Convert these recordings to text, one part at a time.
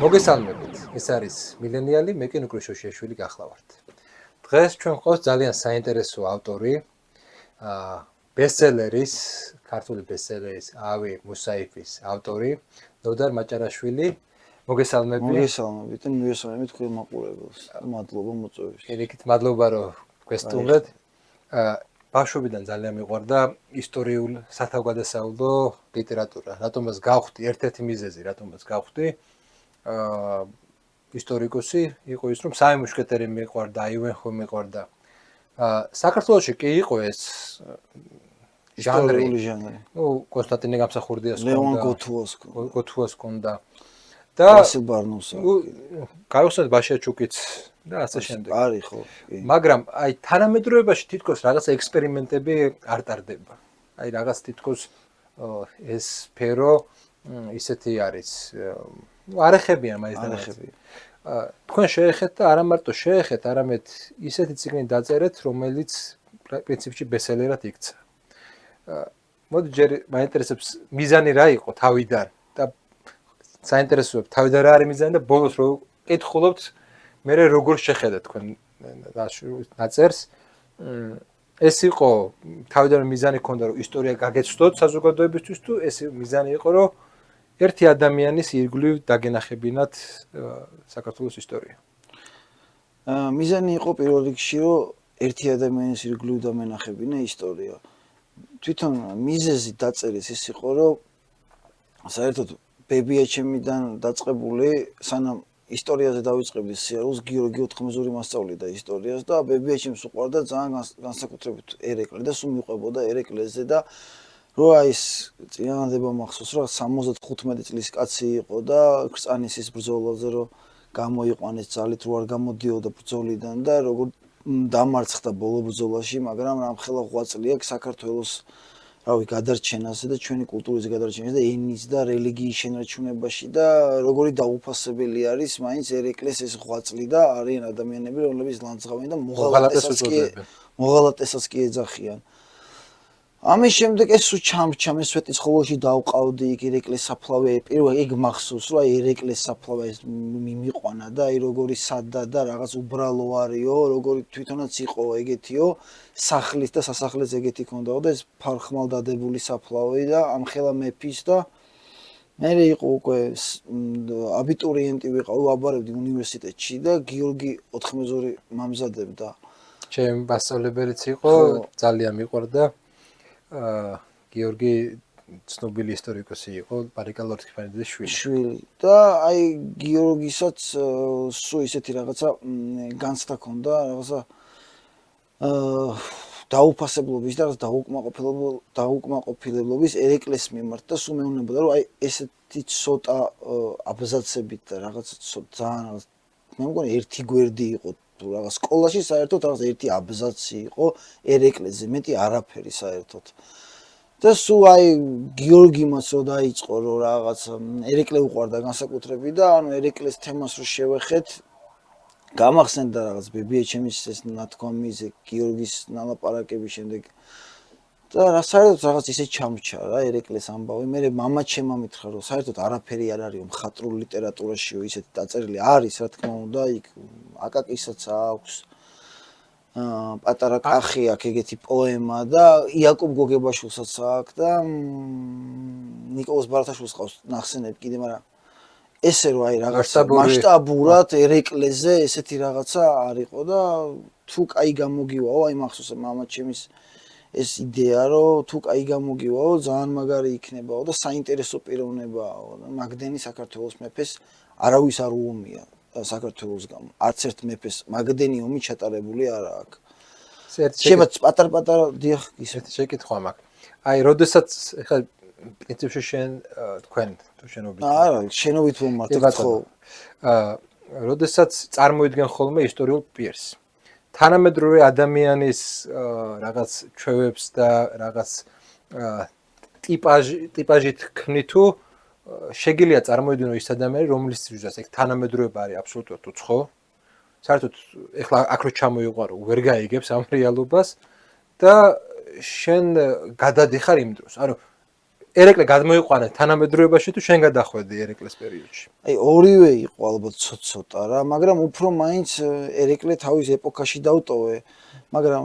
მოგესალმებით. ეს არის მილენიალი, მე კი ნუკრი შოშიაშვილი გახლავართ. დღეს ჩვენ გვყავს ძალიან საინტერესო ავტორი, ბესტსელერის, ქართული ბესტსელერის ავი მუსაიფის ავტორი, ნოდარ მაჭარაშვილი. მოგესალმები. მოგესალმებით და მივესალმებით თქვენ მაყურებელს. მადლობა მოწვევისთვის. კიდევ მადლობა რომ გვესტუმრეთ. ბავშვობიდან ძალიან მიყვარდა ისტორიულ სათავგადასავლო ლიტერატურა. რატომაც გავხდი ერთ-ერთი მიზეზი, რატომაც გავხდი ისტორიკოსი იყო ის, რომ სამი მუშკეტერი მიყვარდა, აივენჰო მიყვარდა. საქართველოში კი იყო ეს ჟანრი. ნუ კონსტანტინე გამსახურდიას ჰქონდა, ლევან გოთუას ჰქონდა და ვასილ ბარნოვსა. გაიხსენეთ ბაშიაჩუკიც და ასე შემდეგ. არის ხო? მაგრამ აი თანამედროვეობაში თითქოს რაღაცა ექსპერიმენტები არ ტარდება. აი რაღაც თითქოს ეს სფერო ისეთი არის. არ ეხებიან მაინც და ეხებიან. თქვენ შეეხეთ და არა მარტო შეეხეთ, არამედ ისეთი წიგნი დაწერეთ, რომელიც პრინციპში ბესტსელერად იქცა. მოდი ჯერ მაინტერესებს მიზანი რა იყო თავიდან და საინტერესოა თავიდან რა არის მიზანი და ბოლოს რო კითხულობთ მე როგორ შეხედეთ თქვენ დაწერს. ეს იყო თავიდან მიზანი ქონდა რომ ისტორია გაგეცდოთ საზოგადოებისთვის თუ ეს მიზანი იყო რომ ერთი ადამიანის ირგვლივ დაგენახებინათ საქართველოს ისტორია. მიზანი იყო პირველ რიგში რომ ერთი ადამიანის ირგვლივ დამენახებინა ისტორია. თვითონ მიზეზი დაწერის ის იყო რომ საერთოდ ბებიაჩემიდან დაწყებული სანამ ისტორიაზე დავიწყებდი სიარულს გიორგი ოთხმეზური მასწავლიდა ისტორიას და ბებიაჩემს უყვარდა ძალიან განსაკუთრებით ერეკლე და სულ მიყვებოდა ერეკლეზე და რო ის წინააღმდება მახსოვს რომ 75 წლის კაცი იყო და ქრწანისის ბრძოლაზე რომ გამოიყვანეს ძალით რო არ გამოდიოდა ბრძოლიდან და როგორ დამარცხდა ბოლო ბრძოლაში, მაგრამ რამხელა ღვაწლი აქვს საქართველოს რავი გადარჩენაზე და ჩვენი კულტურის გადარჩენაზე და ენის და რელიგიის შენარჩუნებაში და როგორი დაუფასებელი არის მაინც ერეკლეს ეს ღვაწლი და არიან ადამიანები რომლებიც ლანძღავენ და მოღალატესაც კი ეძახიან. ამის შემდეგ ეს სულ ჩამრჩა მე სვეტის ხოლოში დავყავდი იქ ერეკლეს საფლავე პირველ იქ მახსოვს რომ აი ერეკლეს საფლავე ეს მიმიყვანა და აი როგორი სადა და რაღაც უბრალო არისო როგორი თვითონაც იყო ეგეთიო სახლის და სასახლეს ეგეთი ქონდაო და ეს ფარხმალ დადებული საფლავე და ამხელა მეფის და მე იყო უკვე აბიტურიენტი ვიყავ ვაბარებდი უნივერსიტეტში და გიორგი ოთხმეზური მამზადებდა ჩემი მასწავლებელიც იყო ძალიან მიყვარდა გიორგი ცნობილი ისტორიკოსი იყო პარიკა ლორთქიფანიძის შვილი და აი გიორგისაც სულ ისეთი რაღაცა განცდა ქონდა რაღაცა დაუფასებლობის და დაუკმაყოფილებლობის ერეკლეს მიმართ და სულ მეუბნებოდა რომ აი ესეთი ცოტა აბზაცებით და რაღაცა ძალიან მე მგონი ერთი გვერდი იყო თუ რაღაც სკოლაში საერთოდ რაღაც ერთი აბზაცი იყო ერეკლეზე მეტი არაფერი საერთოდ და სულ აი გიორგიმაც რო დაიწყო რომ რაღაც ერეკლე უყვარდა განსაკუთრებით და ანუ ერეკლეს თემას რო შევეხეთ გამახსენდა რაღაც ბებიაჩემის ეს ნათქვამი გიორგის ნალაპარაკების შემდეგ და საერთოდ რაღაც ისე ჩამრჩა რა ერეკლეს ამბავი მე მამაჩემმა მითხრა რომ საერთოდ არაფერი არ არისო მხატვრულ ლიტერატურაშიო ისეთი დაწერილი არის რა თქმა უნდა იქ აკაკისაც აქვს პატარა კახი აქვს ეგეთი პოემა და იაკობ გოგებაშვილსაც აქვს და ნიკოლოზ ბარათაშვილს ყავს ნახსენები კიდე მაგრამ ესე რომ აი რაღაც მასშტაბურად ერეკლეზე ესეთი რაღაცა არისო და თუ კაი გამოგივაო აი მახსოვს მამაჩემის ეს იდეა რომ თუ კაი გამოგივაო ძალიან მაგარი იქნებაო და საინტერესო პიროვნებაო და მაგდენი საქართველოს მეფეს არავის არ უომია საქართველოს გამო არც ერთ მეფეს მაგდენი ომი ჩატარებული არა აქვს შეიძლება პატარ-პატარა დიახ ისეთი შეკითხვა მაქვს აი როდესაც ეხლა პრინციპში შენ თქვენ თუ შენობით არა შენობით ვმართებთ ხო როდესაც წარმოიდგენ ხოლმე ისტორიულ პირს თანამედროვე ადამიანის რაღაც ჩვევებს და რაღაც ტიპაჟით ქმნით თუ შეგიძლია წარმოიდგინო ის ადამიანი რომლისთვისაც ეგ თანამედროვეობა არის აბსოლუტურად უცხო საერთოდ ეხლა აქ რო ჩამოიყვარო ვერ გაიგებს ამ რეალობას და შენ გადადიხარ იმ დროს ანუ ერეკლე გადმოიყვანე თანამედროვეობაში თუ შენ გადახვედი ერეკლეს პერიოდში? აი ორივე იყო ალბათ ცოტა რა, მაგრამ უფრო მაინც ერეკლე თავის ეპოქაში დავტოვე, მაგრამ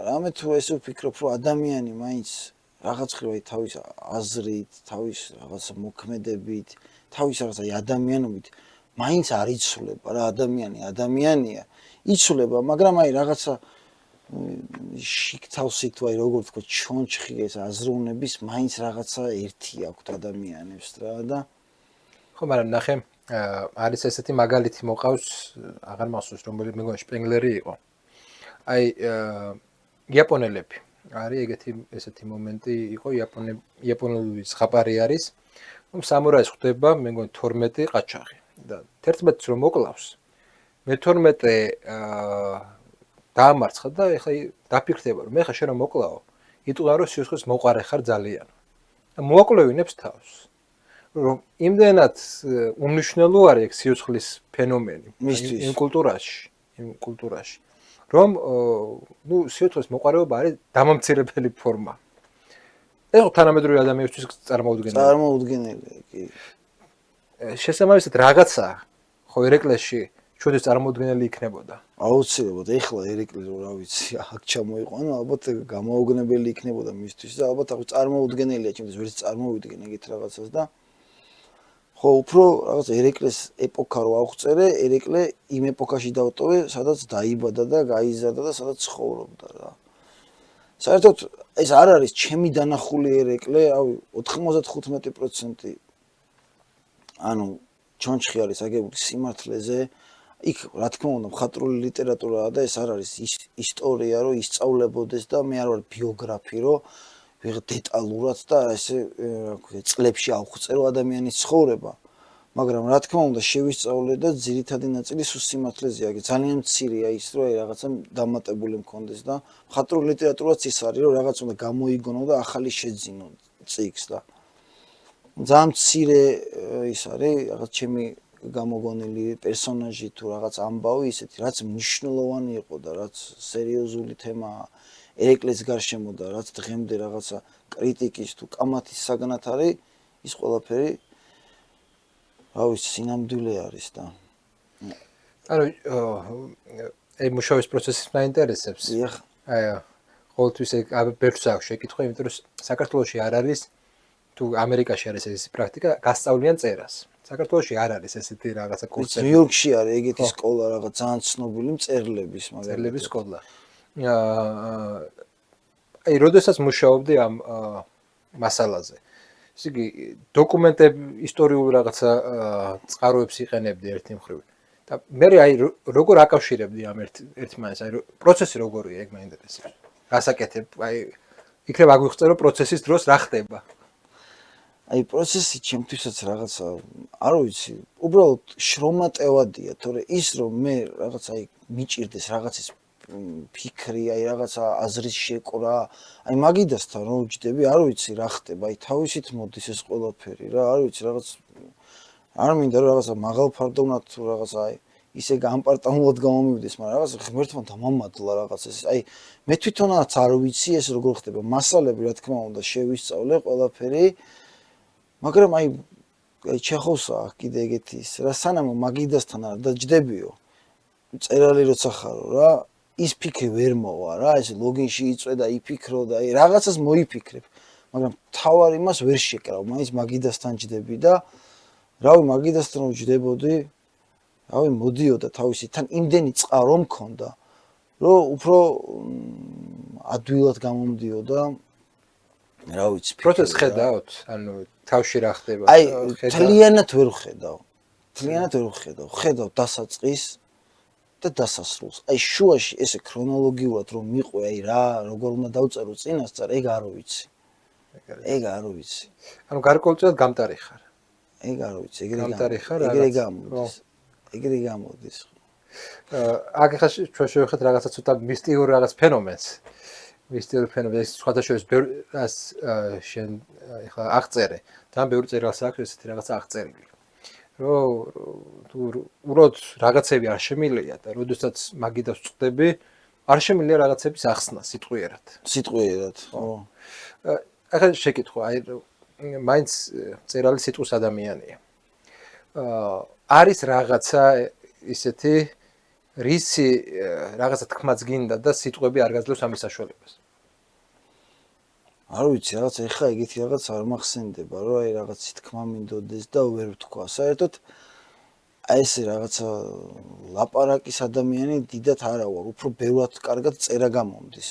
რამე თუ ესე ვფიქრობ, რომ ადამიანი მაინც რაღაც ხრივ თავის აზრით, თავის რაღაცა მოქმედებით, თავის რაღაცა ადამიანობით მაინც არ იცვლება რა, ადამიანია, იცვლება, მაგრამ აი რაღაცა შიგთავსით თუ აი როგორ ვთქვა, ჩონჩხი ეს აზროვნების მაინც რაღაცა ერთი აქვთ ადამიანებს რა და ხო, მაგრამ ნახე, არის ესეთი მაგალითი მოყავს, აღარ მახსოვს რომელი მეგონა შპენგლერი იყო. აი იაპონელები არის ესეთი მომენტი იყო იაპონელი ზღაპარი არის, რომ სამურაის ხვდება მეგონა 12 ყაჩაღი და 11-ს რომ მოკლავს, მე-12 დაამარცხა და ეხლა დაფიქრდება რომ ეხლა შენ რომ მოკლავო, იტყვა რომ სიცხეს მოყარე ხარ ძალიან. და მოაკლევინებს თავს. რომ იმდენად უმნიშვნელო არის ეგ სიცხლის ფენომენი იმ კულტურაში, რომ ნუ სიცხლის მოყარეობა არის დამამცირებელი ფორმა. ეხლა თანამედროვე ადამიანისთვის წარმოუდგენელია, კი. შესაბამისად რაღაცა ხო ერეკლეში ჩვენთვის წარმოუდგენელი იქნებოდა. აუცილებლად ეხლა ერეკლე რა ვიცი, აქ ჩამოიყვანო, ალბათ გამოუგნებელი იქნებოდა მისთვის და ალბათ აქ წარმოუდგენელია, ჩემთვის ვერც წარმოვიდგენ ეგეთ რაღაცას და ხო, უფრო რაღაც ერეკლეს ეპოქა რო აღწერე, ერეკლე იმ ეპოქაში დავტოვე, სადაც დაიბადა და გაიზარდა და სადაც ცხოვრობდა რა. საერთოდ ეს არ არის ჩემი დანახული ერეკლე, რავი, 95% ანუ ჩონჩხი არის აგებული სიმართლეზე. იქ რა თქმა უნდა მხატვრული ლიტერატურაა და ეს არ არის ისტორია, რომ ისწავლებოდეს და მე არ ვარ ბიოგრაფი, რომ ვიღა დეტალურად და ესე რა ქვია წლებში ავხწერო ადამიანის ცხოვრება. მაგრამ რა თქმა უნდა შევისწავლე და ძირითადი ნაწილი სულ სიმართლეზეა. ძალიან მცირეა ის, რომ აი რაღაცა დამატებული მქონდეს და მხატვრული ლიტერატურაც ის არის, რომ რაღაც უნდა გამოიგონო და ახალი შეძინო წიგნს და ძალიან მცირე ის არის რაღაც ჩემი გამოგონილი პერსონაჟი თუ რაღაც ამბავი ისეთი, რაც მნიშვნელოვანი იყო და რაც სერიოზული თემაა ერეკლეს გარშემო და რაც დღემდე რაღაცა კრიტიკის თუ კამათის საგანად არის, ის ყველაფერი რა ვიცი, სინამდვილე არის და ანუ აი მუშაობის პროცესი მაინტერესებს. დიახ. აი ყოველთვის ეგ ბევრს აქვს შეკითხვა, იმიტომ რომ საქართველოში არ არის თუ ამერიკაში არის ეს პრაქტიკა, გასწავლიან წერას. საქართველოში არ არის ესეთი რაღაცა კურსები. ნიუ-იორკში არის ეგეთი სკოლა რაღაც ძალიან ცნობილი მწერლების მწერლების სკოლა. აი როდესაც მუშაობდი ამ მასალაზე. ესე იგი დოკუმენტები, ისტორიული რაღაცა წყაროებს იყენებდი ერთი მხრივ. და მე აი როგორ აკავშირებდი ამ ერთმანეთს, აი პროცესი როგორია ეგ მაინტერესებს. გასაკეთებ, აი იქნებ აგვიხსენო პროცესის დროს რა ხდება. აი პროცესი ჩემთვისაც რაღაცა არ ვიცი, უბრალოდ შრომატევადია, თორე ის რომ მე რაღაც აი მიჭირდეს რაღაცის ფიქრი, აი რაღაცა აზრის შეკვრა, აი მაგიდასთან რომ ვჯდები, არ ვიცი რა ხდება, აი თავისით მოდის ეს ყველაფერი რა, არ ვიცი რაღაც არ მინდა რომ რაღაცა მაღალფარდოვნად თუ რაღაცა აი ისე გამპარტამულად გამომივიდეს, მაგრამ რაღაცა ღმერთმა დამამადლა რაღაც ეს, აი მე თვითონაც არ ვიცი ეს როგორ ხდება, მასალები რა თქმა უნდა შევისწავლე ყველაფერი, მაგრამ აი ჩეხოვსა კიდე ეგეთი ის რა სანამ მაგიდასთან არ დაჯდებიო წერალი როცა ხარო რა ის ფიქრი ვერ მოვა რა ეს ლოგინში იწვე და იფიქრო და აი რაღაცას მოიფიქრებ მაგრამ თავარ იმას ვერ შეკრავ მაინც მაგიდასთან ჯდები და რავი მაგიდასთან რომ ჯდებოდი რავი მოდიოდა თავისი თან იმდენი წყარო მქონდა რომ უფრო ადვილად გამომდიოდა რა ვიცი პროცესს ხედავთ ანუ თავში რა ხდება აი თლიანად ვერ ვხედავ ხედავ დასაწყის და დასასრულს აი შუაში ესე ქრონოლოგიურად რომ მიყვე აი რა როგორ უნდა დავწერო წინასწარ ეგ არ ვიცი ანუ გარკვეულწილად გამტარი ხარ ეგ არ ვიცი ეგრე გამოდის აქ ხა ჩვენ შევხედეთ რაღაცა ცოტა მისტიურ რაღაც ფენომენს ეს სხვადასხვა ბევრს შენ ხა აღწერე და ბევრი წერილს აქვს ესეთი რაღაცა აღწერილი რომ თუ უროდ რაღაცები არ შემილია და როდესაც მაგიდას წვდები არ შემილია რაღაცების ახსნა სიტყვიერად ხო ახლა შეკითხვა აი მაინც წერალი სიტყვის ადამიანია. არის რაღაცა ისეთი რისი რაღაცა თქმაც გინდა და სიტყვები არ გაძლევს ამის საშუალებას. არ ვიცი, რაღაც ეხა ეგეთი რაღაც არ მახსენდება, რომ აი რაღაც თქმა მინდოდეს და ვერ ვთქვა. საერთოდ აი ესე რაღაცა ლაპარაკის ადამიანი დიდად არა ვარ, უფრო ბევრად კარგად წერა გამომდის.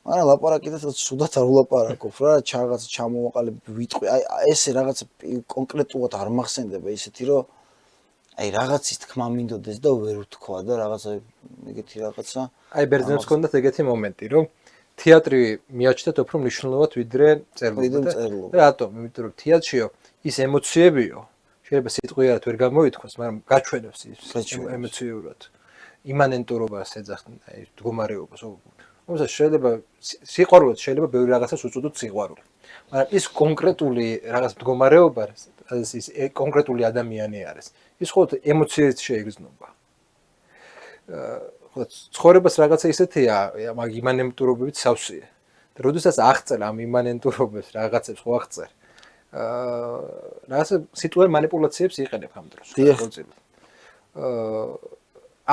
მაგრამ ლაპარაკიდაც სუდად არ ვლაპარაკობ რა, რაღაც ჩამოვაყალებ ვიტყვი. აი ესე რაღაც კონკრეტულად არ მახსენდება ისეთი, რომ აი რაღაცის თქმა მინდოდეს და ვერ ვთქვა და რაღაცა ეგეთი რაღაცა. აი ბერძნებს ჰქონდათ ეგეთი მომენტი, რომ თეატრი მიაჩნდათ უფრო მნიშვნელოვნად ვიდრე წერლობა. რატომ? იმიტომ რომ თეატრშიო ის ემოციებიო, შეიძლება სიტყვიერად ვერ გამოითქვას, მაგრამ გაჩვენებს ის ემოციურად. იმანენტურობას ეძახდნენ, აი მდგომარეობას. რომელსაც შეიძლება სიყვარულიც შეიძლება ბევრი რაღაცას უწოდოთ სიყვარული. მაგრამ ის კონკრეტული რაღაც მდგომარეობა, ის კონკრეტული ადამიანი არის. ის ხოლმე ემოციებს შეეგრძნობა. ხო ცხოვრებას რაღაცა ისეთია, მაგ იმანენტურობებით სავსეა. და როდესაც აღწერ ამ იმანენტურობებს რაღაცებს ხო აღწერ. რაღაცა სიტუაციურ манипуляციებს იყენებ ამ დროს.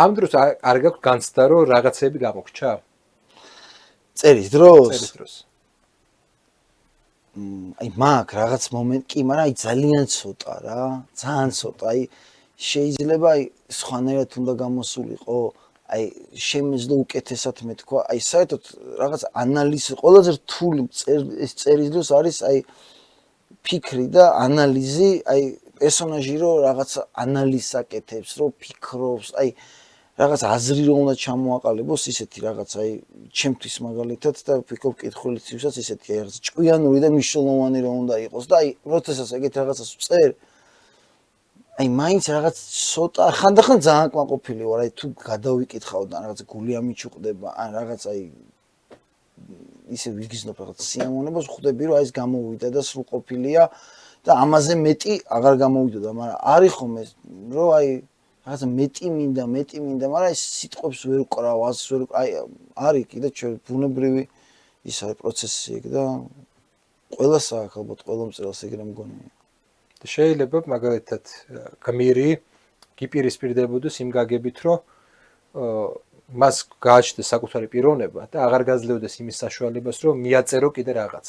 ამ დროს არ გაქვს განცდა რომ რაღაცები გამოგჩა? წერის დროს? წერის დროს. აი მაგ რაღაც მომენტ კი, მაგრამ აი ძალიან ცოტა რა, ძალიან ცოტა. აი შეიძლება აი სხვანაირად უნდა გამოსულიყო, აი შემეძლო უკეთესად მეთქვა, აი საერთოდ რაღაც ანალიზი, ყველაზე რთული ეს წერის დროს არის აი ფიქრი და ანალიზი, აი პერსონაჟი რო რაღაც ანალიზს აკეთებს, რო ფიქრობს, აი რაღაც აზრი რო უნდა ჩამოაყალიბოს ისეთი რაღაც, აი ჩემთვის მაგალითად და ვფიქრობ კითხულისთვისაც ისეთი აი რაღაც ჭკვიანური და მნიშვნელოვანი რო უნდა იყოს და აი როდესაც ეგეთ რაღაცას ვწერ აი მაინც რაღაც ცოტა ხანდახან ძალიან კმაყოფილი ვარ, აი თუ გადავიკითხავ და რაღაც გული ამიჩუყდება, ან რაღაც აი ისე ვიგიზნობ რაღაც სიამოვნებას, ხვდები რომ აი ეს გამოვიდა და სრულყოფილია და ამაზე მეტი აღარ გამოვიდოდა, მაგრამ არის ხომ ეს რომ აი რაღაცა მეტი მინდა, მაგრამ ეს სიტყვებს ვერ ვკრავ, აზრს ვერ აი არის კიდე ბუნებრივი ის არის პროცესი ეგ და ყველას აქვს ალბათ ყველა მწერალს ეგრე მგონია. შეიძლება მაგალითად გმირი გიპირისპირდებოდეს იმ გაგებით, რომ მას გააჩნდეს საკუთარი პიროვნება და აღარ გაძლევდეს იმის საშუალებას, რომ მიაწერო კიდე რაღაც.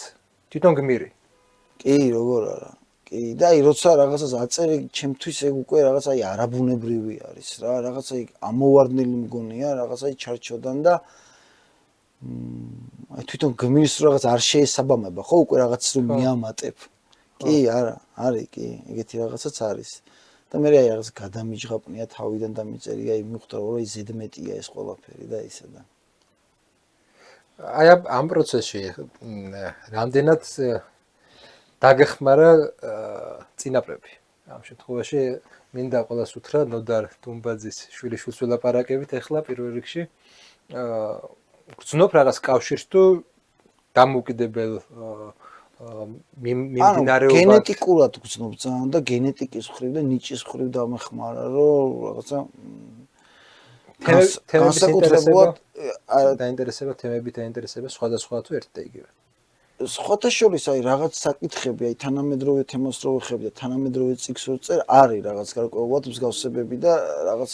თვითონ გმირი. კი, როგორ არა. კი, და აი როცა რაღაცას აწერე, ჩემთვის ეგ უკვე რაღაც აი არაბუნებრივი არის რა, რაღაც აი ამოვარდნილი მგონია, რაღაც აი ჩარჩოდან და აი თვითონ გმირს რაღაც არ შეესაბამება, ხო, უკვე რაღაც რომ მიამატებ. კი, არა, არის კი, ეგეთი რაღაცაც არის. და მე აი რაღაც გადამიჯღაპნია თავიდან და მიწერია, აი მიხვდა რომ აი ზედმეტია ეს ყველაფერი და ისე და. აი ამ პროცესში რამდენად დაგეხმარა წინაპრები. ამ შემთხვევაში მინდა ყველას უთხრა ნოდარ დუმბაძის შვილიშვილს ველაპარაკებით ახლა პირველ რიგში. გრძნობ რაღაც კავშირს თუ დამოუკიდებელ მიმდინარეობად გენეტიკურად გრძნობ ძალიან და გენეტიკის მხრივ და ნიჭის მხრივ დამეხმარა რომ რაღაცა განსაკუთრებულად დაინტერესება თემებით დაინტერესება სხვადასხვა თუ ერთ და იგივე. სხვათა შორის აი რაღაც საკითხები, აი თანამედროვე თემას რო ვეხები და თანამედროვე წიგნს რო წერ, არის რაღაც გარკვეულად მსგავსებები და რაღაც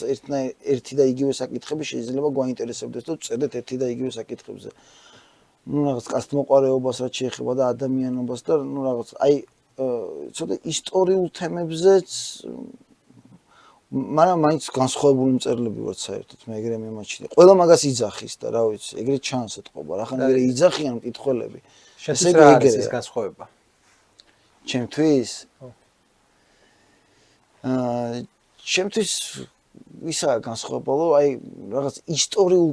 ერთი და იგივე საკითხები შეიძლება გვაინტერესებდეს და წერდეთ ერთი და იგივე საკითხებზე. ნუ რაღაც კაცთმოყვარეობას რაც შეეხება და ადამიანობას და ნუ რაღაც აი ცოტა ისტორიულ თემებზეც მაგრამ მაინც განსხვავებული მწერლები ვართ საერთოდ მე ეგრე მიმაჩნია. ყველა მაგას იძახის და რა ვიცი, ეგრე ჩანს ეთყობა რა, ხან ეგრე იძახიან მკითხველები. შენთვის რა არის ეს განსხვავება? ჩემთვის? ჩემთვის ისაა განსხვავება, რომ აი რაღაც ისტორიულ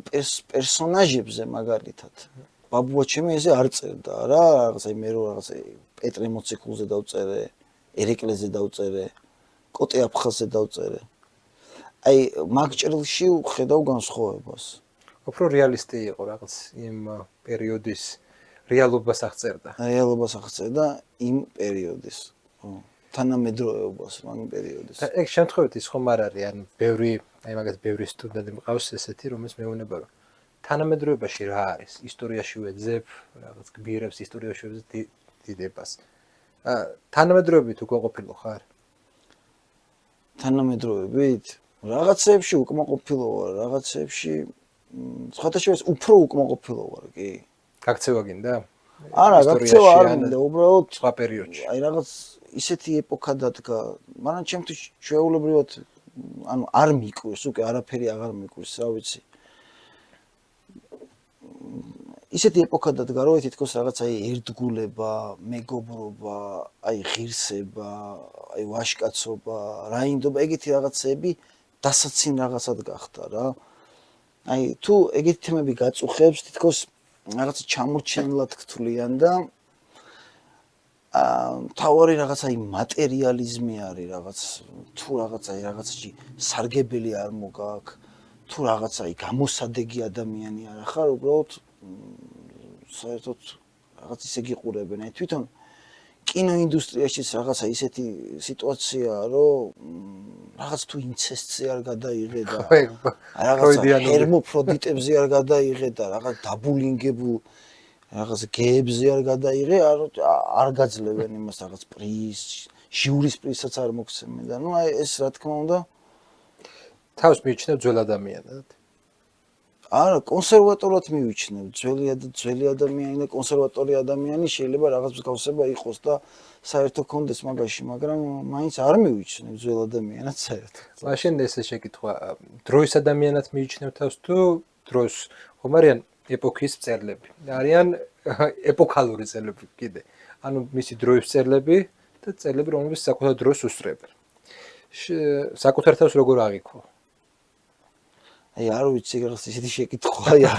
პერსონაჟებზე მაგალითად ბაბუა ჩემი ესე არ წერდა რა, რაღაც აი მე რო რაღაც პეტრე მოციქულზე დავწერე, ერეკლეზე დავწერე, კოტე აფხაზზე დავწერე. აი მაგ ჭრილში ვხედავ განსხვავებას. უფრო რეალისტი იყო რაღაც იმ პერიოდის რეალობას აღწერდა. რეალობას აღწერდა იმ პერიოდის. ხო. თანამედროვეობას მაგ პერიოდის. და ეგ შემთხვევით ის ხომ არ არის, ან ბევრი, აი მაგას ბევრი სტუდენტი მყავს ესეთი, რომელს მეუბნება რომ თანამედროვეობაში რა არის? ისტორიაში ვეძებ, რაღაც გმირებს ისტორიაში ვეძებ დიდებას. თანამედროვეობით უკმაყოფილო ხარ? თანამედროვეობით რაღაცეებში უკმაყოფილო ვარ, რაღაცეებში სხვადასხვა უფრო უკმაყოფილო ვარ, კი. გაქცევა გინდა? არა, გაქცევა არ ან მინდა, უბრალოდ სხვა პერიოდში. აი რაღაც ისეთი ეპოქა დადგა, მაგრამ ჩემთვის ჩვეულებრივად ანუ არ მიკვირს, უკვე არაფერი აღარ მიკვირს, რა ვიცი. ისეთი ეპოქა დადგა, რომ თითქოს რაღაც აი ერთგულება, მეგობრობა, აი ღირსება, აი ვაჟკაცობა, რაინდობა, ეგეთი რაღაცები დასაცին რაღაცად გახდა რა. აი თუ ეგეთი თემები გაწუხებს, თითქოს რაღაცა ჩამორჩენილად გთვლიან და თავარი რაღაც აი მატერიალიზმი არის რაღაც თუ რაღაც აი რაღაცაში სარგებელი არ მოგაქვს თუ რაღაც აი გამოსადეგი ადამიანი არ ხარ უბრალოდ საერთოდ რაღაც ისე გიყურებენ აი თვითონ კინოინდუსტრიაშიც რაღაცა ისეთი სიტუაციაა რომ რაღაც თუ ინცესტზე არ გადაიღე და რაღაცა ჰერმოფროდიტებზე არ გადაიღე და რაღაც დაბულინგებულ რაღაც გეებზე არ გადაიღე არ გაძლევენ იმას რაღაც პრიზს ჟიურის პრიზსაც არ მოგცემენ და ნუ აი ეს რა თქმა უნდა თავს მიიჩნევ ძველ ადამიანად არა კონსერვატორად მივიჩნევ ძველი ადამიანი და კონსერვატორი ადამიანი შეიძლება რაღაც მსგავსება იყოს და საერთო კონდეს მაგაში მაგრამ მაინც არ მივიჩნევ ძველ ადამიანად საერთოდ მაშინ ესე შეკითხვა დროის ადამიანად მიიჩნევ თავს თუ დროს ხომ არიან ეპოქის მწერლები არიან ეპოქალური წერლები კიდე ანუ მისი დროის წერლები და წერლები რომლებიც საკუთარ დროს უსწრებენ საკუთარ თავს როგორ აღიქვა აი არ ვიცი რაღაც ისეთი შეკითხვაა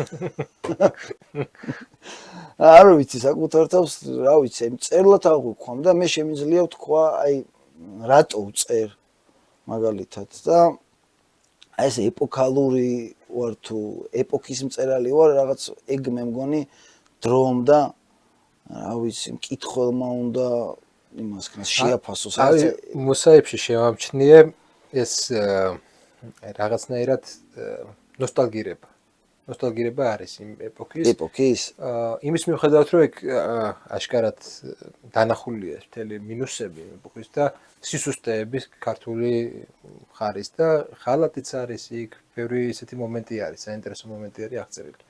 არ ვიცი საკუთარ თავს რა ვიცი წერლად აღვიქვამ და მე შემიძლია ვთქვა აი რატო ვწერ მაგალითად და აი ეს ეპოქალური ვარ თუ ეპოქის მწერალი ვარ რაღაც ეგ მე მგონი დრომ და რა ვიცი მკითხველმა უნდა იმას ქნას შეაფასოს აი მუსაებში შევამჩნიე ეს რაღაცნაირად ნოსტალგირება არის იმ ეპოქის იმის მიუხედავად რომ ეგ აშკარად დანახულია მთელი მინუსები ეპოქის და სისუსტეების ქართული ხარის და ხალატიც არის იქ ბევრი ისეთი მომენტი არის საინტერესო მომენტი არის აღწერილი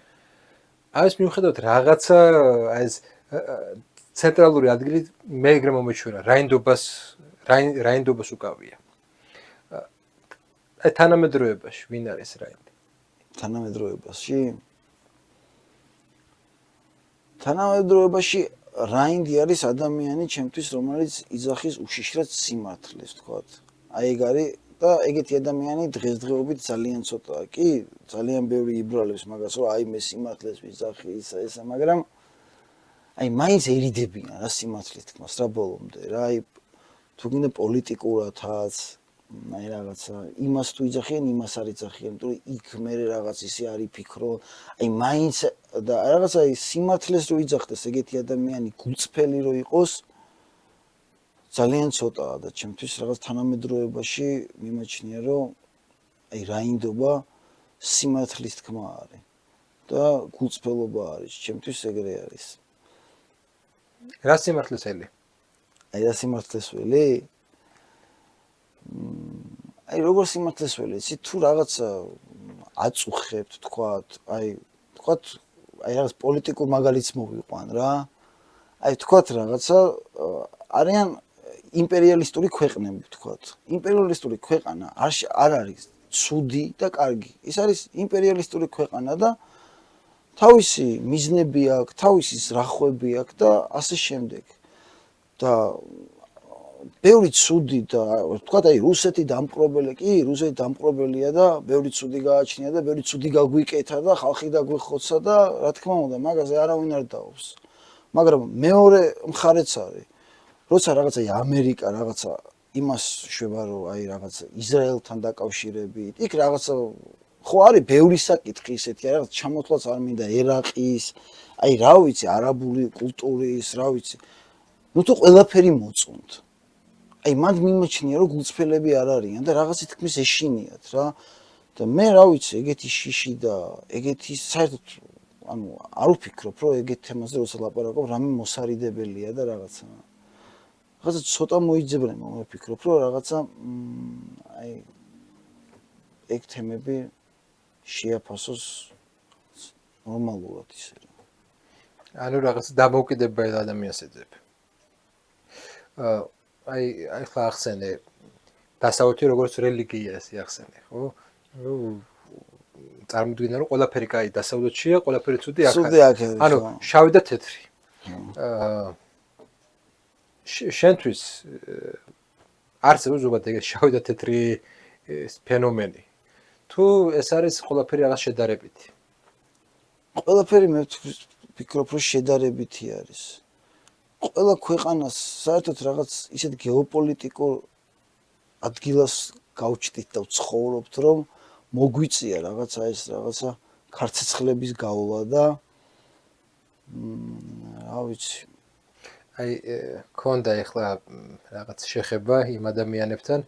ამის მიუხედავად რაღაცა ეს ცენტრალური ადგილი მე ეგრე მომეჩვენა რაინდობას უკავია აი თანამედროვეობაში ვინ არის რაინდი? თანამედროვეობაში რაინდი არის ადამიანი ჩემთვის რომელიც იძახის უშიშრად სიმართლეს ვთქვათ. აი ეგ არის და ეგეთი ადამიანი დღესდღეობით ძალიან ცოტაა. კი, ძალიან ბევრი იბრალებს მაგას რომ აი მე სიმართლეს ვიძახი ისა მაგრამ აი მაინც ერიდებიან რა სიმართლეს თქმას რა ბოლომდე რა აი თუ გინდა პოლიტიკურათაც აი რაღაცა იმას თუ იძახიან იმას არ იძახიან თუ იქ მე რაღაც ისე არის ფიქრო აი მაინც და რაღაცა აი სიმართლეს რო იძახდეს ეგეთი ადამიანი გულწრფელი რო იყოს ძალიან ცოტაა და ჩემთვის რაღაც თანამედროვეობაში მიმაჩნია რომ აი რაინდობა სიმართლის თქმა არის და გულწრფელობა არის ჩემთვის ეგრე არის რა სიმართლესელი აი რა სიმართლესელი აი როგორ სიმართლესველი იცი თუ რაღაცა აწუხებთ თქვათ აი რაღაც პოლიტიკურ მაგალითს მოვიყვან რა აი თქვათ რაღაცა არიან იმპერიალისტური ქვეყნები თქვათ იმპერიალისტური ქვეყანა არ არის ცუდი და კარგი ის არის იმპერიალისტური ქვეყანა და თავისი მიზნები აქვს თავისი ზრახვები აქვს და ასე შემდეგ და ბევრი ცუდი და ვთქვათ აი რუსეთი დამპყრობელი კი რუსეთი დამპყრობელია და ბევრი ცუდი გააჩნია და ბევრი ცუდი გაგვიკეთა და ხალხი დაგვიხოცა და რა თქმა უნდა მაგაზე არავინ არ დაობს მაგრამ მეორე მხარეც არის როცა რაღაცა ამერიკა რაღაცა იმას შვება რომ აი რაღაცა ისრაელთან დაკავშირებით იქ რაღაცა ხო არის ბევრი საკითხი ისეთი რაღაც ჩამოთვლაც არ მინდა ერაყის აი რა ვიცი არაბული კულტურის რა ვიცი ნუ თუ ყველაფერი მოწონთ აი მანდ მიმაჩნია რომ გულწრფელები არ არიან და რაღაცი თქმის ეშინიათ რა და მე რა ვიცი ეგეთი შიში და ეგეთი საერთოდ ანუ არ ვფიქრობ რომ ეგეთ თემაზე როცა ლაპარაკობ რამე მოსარიდებელია და რაღაცა რაღაცა ცოტა მოიძებნება, მე ვფიქრობ, რომ რაღაცა აი ეგ თემები შეაფასოს ნორმალურად ისე. ანუ რაღაც დამოუკიდებელ ადამიანს ეძებ. აი ახლა ახსენე დასავლეთი როგორც რელიგია ესე ახსენე, ხო? ნუ წარმოიდგინე რომ ყველაფერი კაი დასავლეთშია, ყველაფერი ცუდი აქ ცუდი აქ არის. ანუ შავი და თეთრი. შენთვის არსებობს ზოგადად ეგ შავი და თეთრი ფენომენი. თუ ეს არის ყველაფერი რაღაც შედარებითი. ყველაფერი მე ვფიქრობ, რომ შედარებითი არის. ყველა ქვეყანას საერთოდ რაღაც ისეთ გეოპოლიტიკურ ადგილას გავჩდით და ვცხოვრობთ, რომ მოგვიწია რაღაცა ეს რაღაცა ქარცეცხლების გავლა და რა ვიცი. აი ქონდა ახლა რაღაც შეხება იმ ადამიანებთან,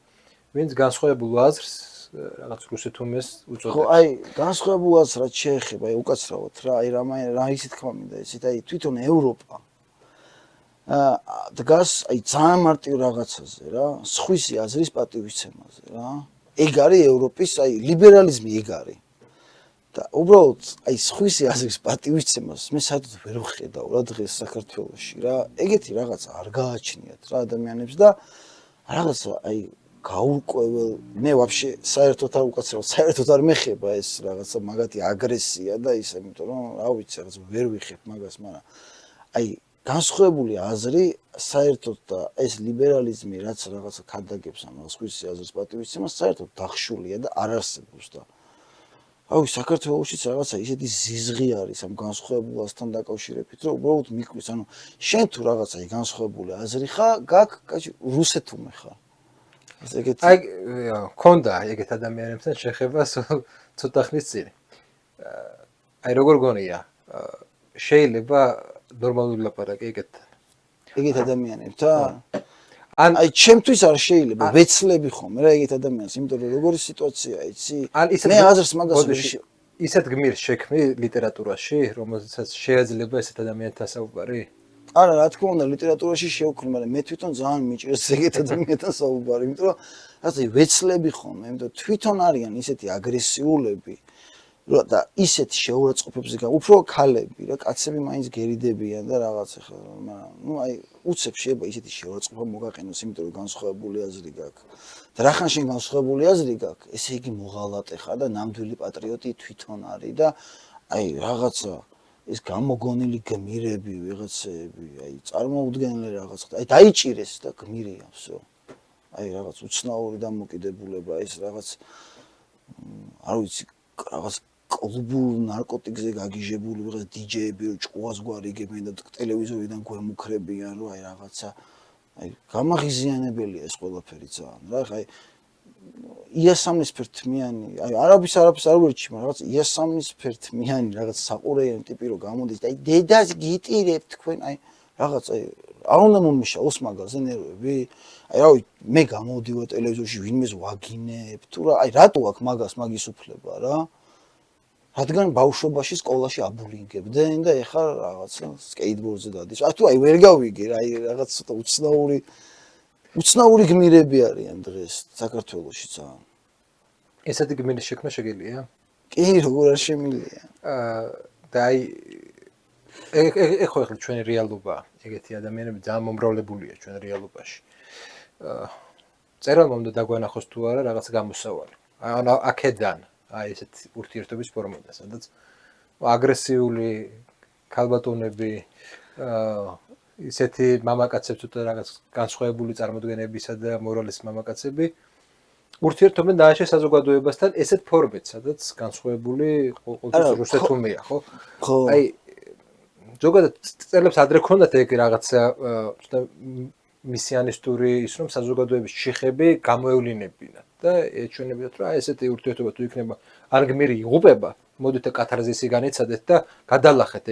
ვინც განსხვავებულ აზრს რაღაც რუსეთუმეს უწოდებს. ხო, აი განსხვავებულ აზრს რაც შეეხება, აი უკაცრავად რა, აი რა ისე თქვა მინდა ისეთ აი თვითონ ევროპა დგას აი ძალიან მარტივ რაღაცაზე რა, სხვისი აზრის პატივისცემაზე რა. ეგ არის ევროპის აი ლიბერალიზმი ეგ არის. და უბრალოდ აი სხვისი აზრის პატივისცემას მე საერთოდ ვერ ვხედავ რა დღეს საქართველოში რა. ეგეთი რაღაცა არ გააჩნიათ რა ადამიანებს და რაღაცა აი გაურკვეველ მე ვაფშე საერთოდ არ უკაცრავად საერთოდ არ მეხება ეს რაღაცა მაგათი აგრესია და ისე, იმიტომ რომ რა ვიცი რაღაც ვერ ვიხებ მაგას, მაგრამ აი განსხვავებული აზრი საერთოდ და ეს ლიბერალიზმი რაც რაღაცა ქადაგებს ამ სხვისი აზრის პატივისცემას საერთოდ დახშულია და არ არსებობს და აი საქართველოშიც რაღაცა ისეთი ზიზღი არის ამ განსხვავებულასთან დაკავშირებით, რომ უბრალოდ მიკვის, ანუ შენ თუ რაღაცა განსხვავებული აზრი ხარ, გაქვს რუსეთუმე ხარ. აი ქონდა ეგეთ ადამიანებთან შეხება ცოტა ხნის წინ. აი როგორ გონია შეიძლება ნორმალური ლაპარაკი ეგეთთან. ეგეთ ადამიანებთან? აი ჩემთვის არ შეიძლება ვეცლები ხომ რა ეგეთ ადამიანს, იმიტომ რომ როგორი სიტუაცია იცი? მე აზრს მაგას ისეთ გმირს შექმნი ლიტერატურაში, რომელსაც შეიძლება ესეთ ადამიანთან საუბარი? არა, რა თქმა უნდა, ლიტერატურაში შევქმნი, მაგრამ მე თვითონ ძალიან მიჭირს ეგეთ ადამიანთან საუბარი, იმიტომ რომ ასე ვეცლები ხომ, იმიტომ თვითონ არიან ისეთი აგრესიულები, და ისეთი შეურაცხყოფებზე უფრო ქალები რა, კაცები მაინც გერიდებიან და რაღაც ახლა, მაგრამ ნუ აი უცებ შეიძლება ისეთი შეურაცხყოფა მოგაყენოს, იმიტომ რომ განსხვავებული აზრი გაქვს. და რახან შენ განსხვავებული აზრი გაქვს, ესე იგი მოღალატე ხარ და ნამდვილი პატრიოტი თვითონ არის და აი რაღაცა ეს გამოგონილი გმირები, ვიღაცები, აი წარმოუდგენელი რაღაც, აი დაიჭირეს და გმირია всё. აი რაღაც უცნაური დამოკიდებულება, ეს რაღაც არ ვიცი, რაღაც კლუბურ ნარკოტიკზე გაგიჟებული ვიღაც დიჯეები რო ჭკუას გვარიგებენ და ტელევიზორიდან გვემუქრებიან, რომ აი რაღაცა აი გამაღიზიანებელია ეს ყველაფერი ძალიან რა, ხა აი იასამნისფერთმიანი, აი არაფერს არ ვერჩი, მაგრამ რაღაც იასამნისფერთმიანი რაღაც საყურეიანი ტიპი რო გამოდის და აი დედას გიტირებთ თქვენ, აი რაღაც აი არ უნდა მომიშალოს მაგაზე ნერვები. აი რავი, მე გამოვდივარ ტელევიზორში ვინმეს ვაგინებ თუ რა, აი რატო აქვს მაგას მაგის უფლება რა? რადგან ბავშვობაში სკოლაში აბულინგებდნენ და ეხლა რაღაცა სკეიტბორდზე დადის. თუ აი ვერ გავიგე რა, აი რაღაც ცოტა უცნაური გმირები არიან დღეს საქართველოში ძალიან. ესეთი გმირის შექმნა შეგიძლია? კი, როგორ არ შემიძლია. და აი ეგ ხო ახლა ჩვენი რეალობაა. ეგეთი ადამიანები ძალიან მომრავლებულია ჩვენ რეალობაში. წერალმა უნდა დაგვანახოს თუ არა რაღაც გამოსავალი. ანუ აქედან აი ესეთ ურთიერთობის ფორმიდან, სადაც აგრესიული ქალბატონები, ისეთი მამაკაცები თუ რაღაც განსხვავებული წარმოდგენებისა და მორალის მამაკაცები ურთიერთობენ დააშე საზოგადოებასთან ესეთ ფორმით, სადაც განსხვავებული ყოველთვის რუსეთუმეა, ხო? ხო. აი ზოგადად წერლებს ადრე ქონდათ ეგ რაღაცა მისიანისტური ის რომ საზოგადოების შეხები გამოევლინებინათ და ეჩვენებინათ რომ აი ესეთი ურთიერთობა თუ იქნება არ გმირი იღუპება, მოდით კათარზისი განეცადეთ და გადალახეთ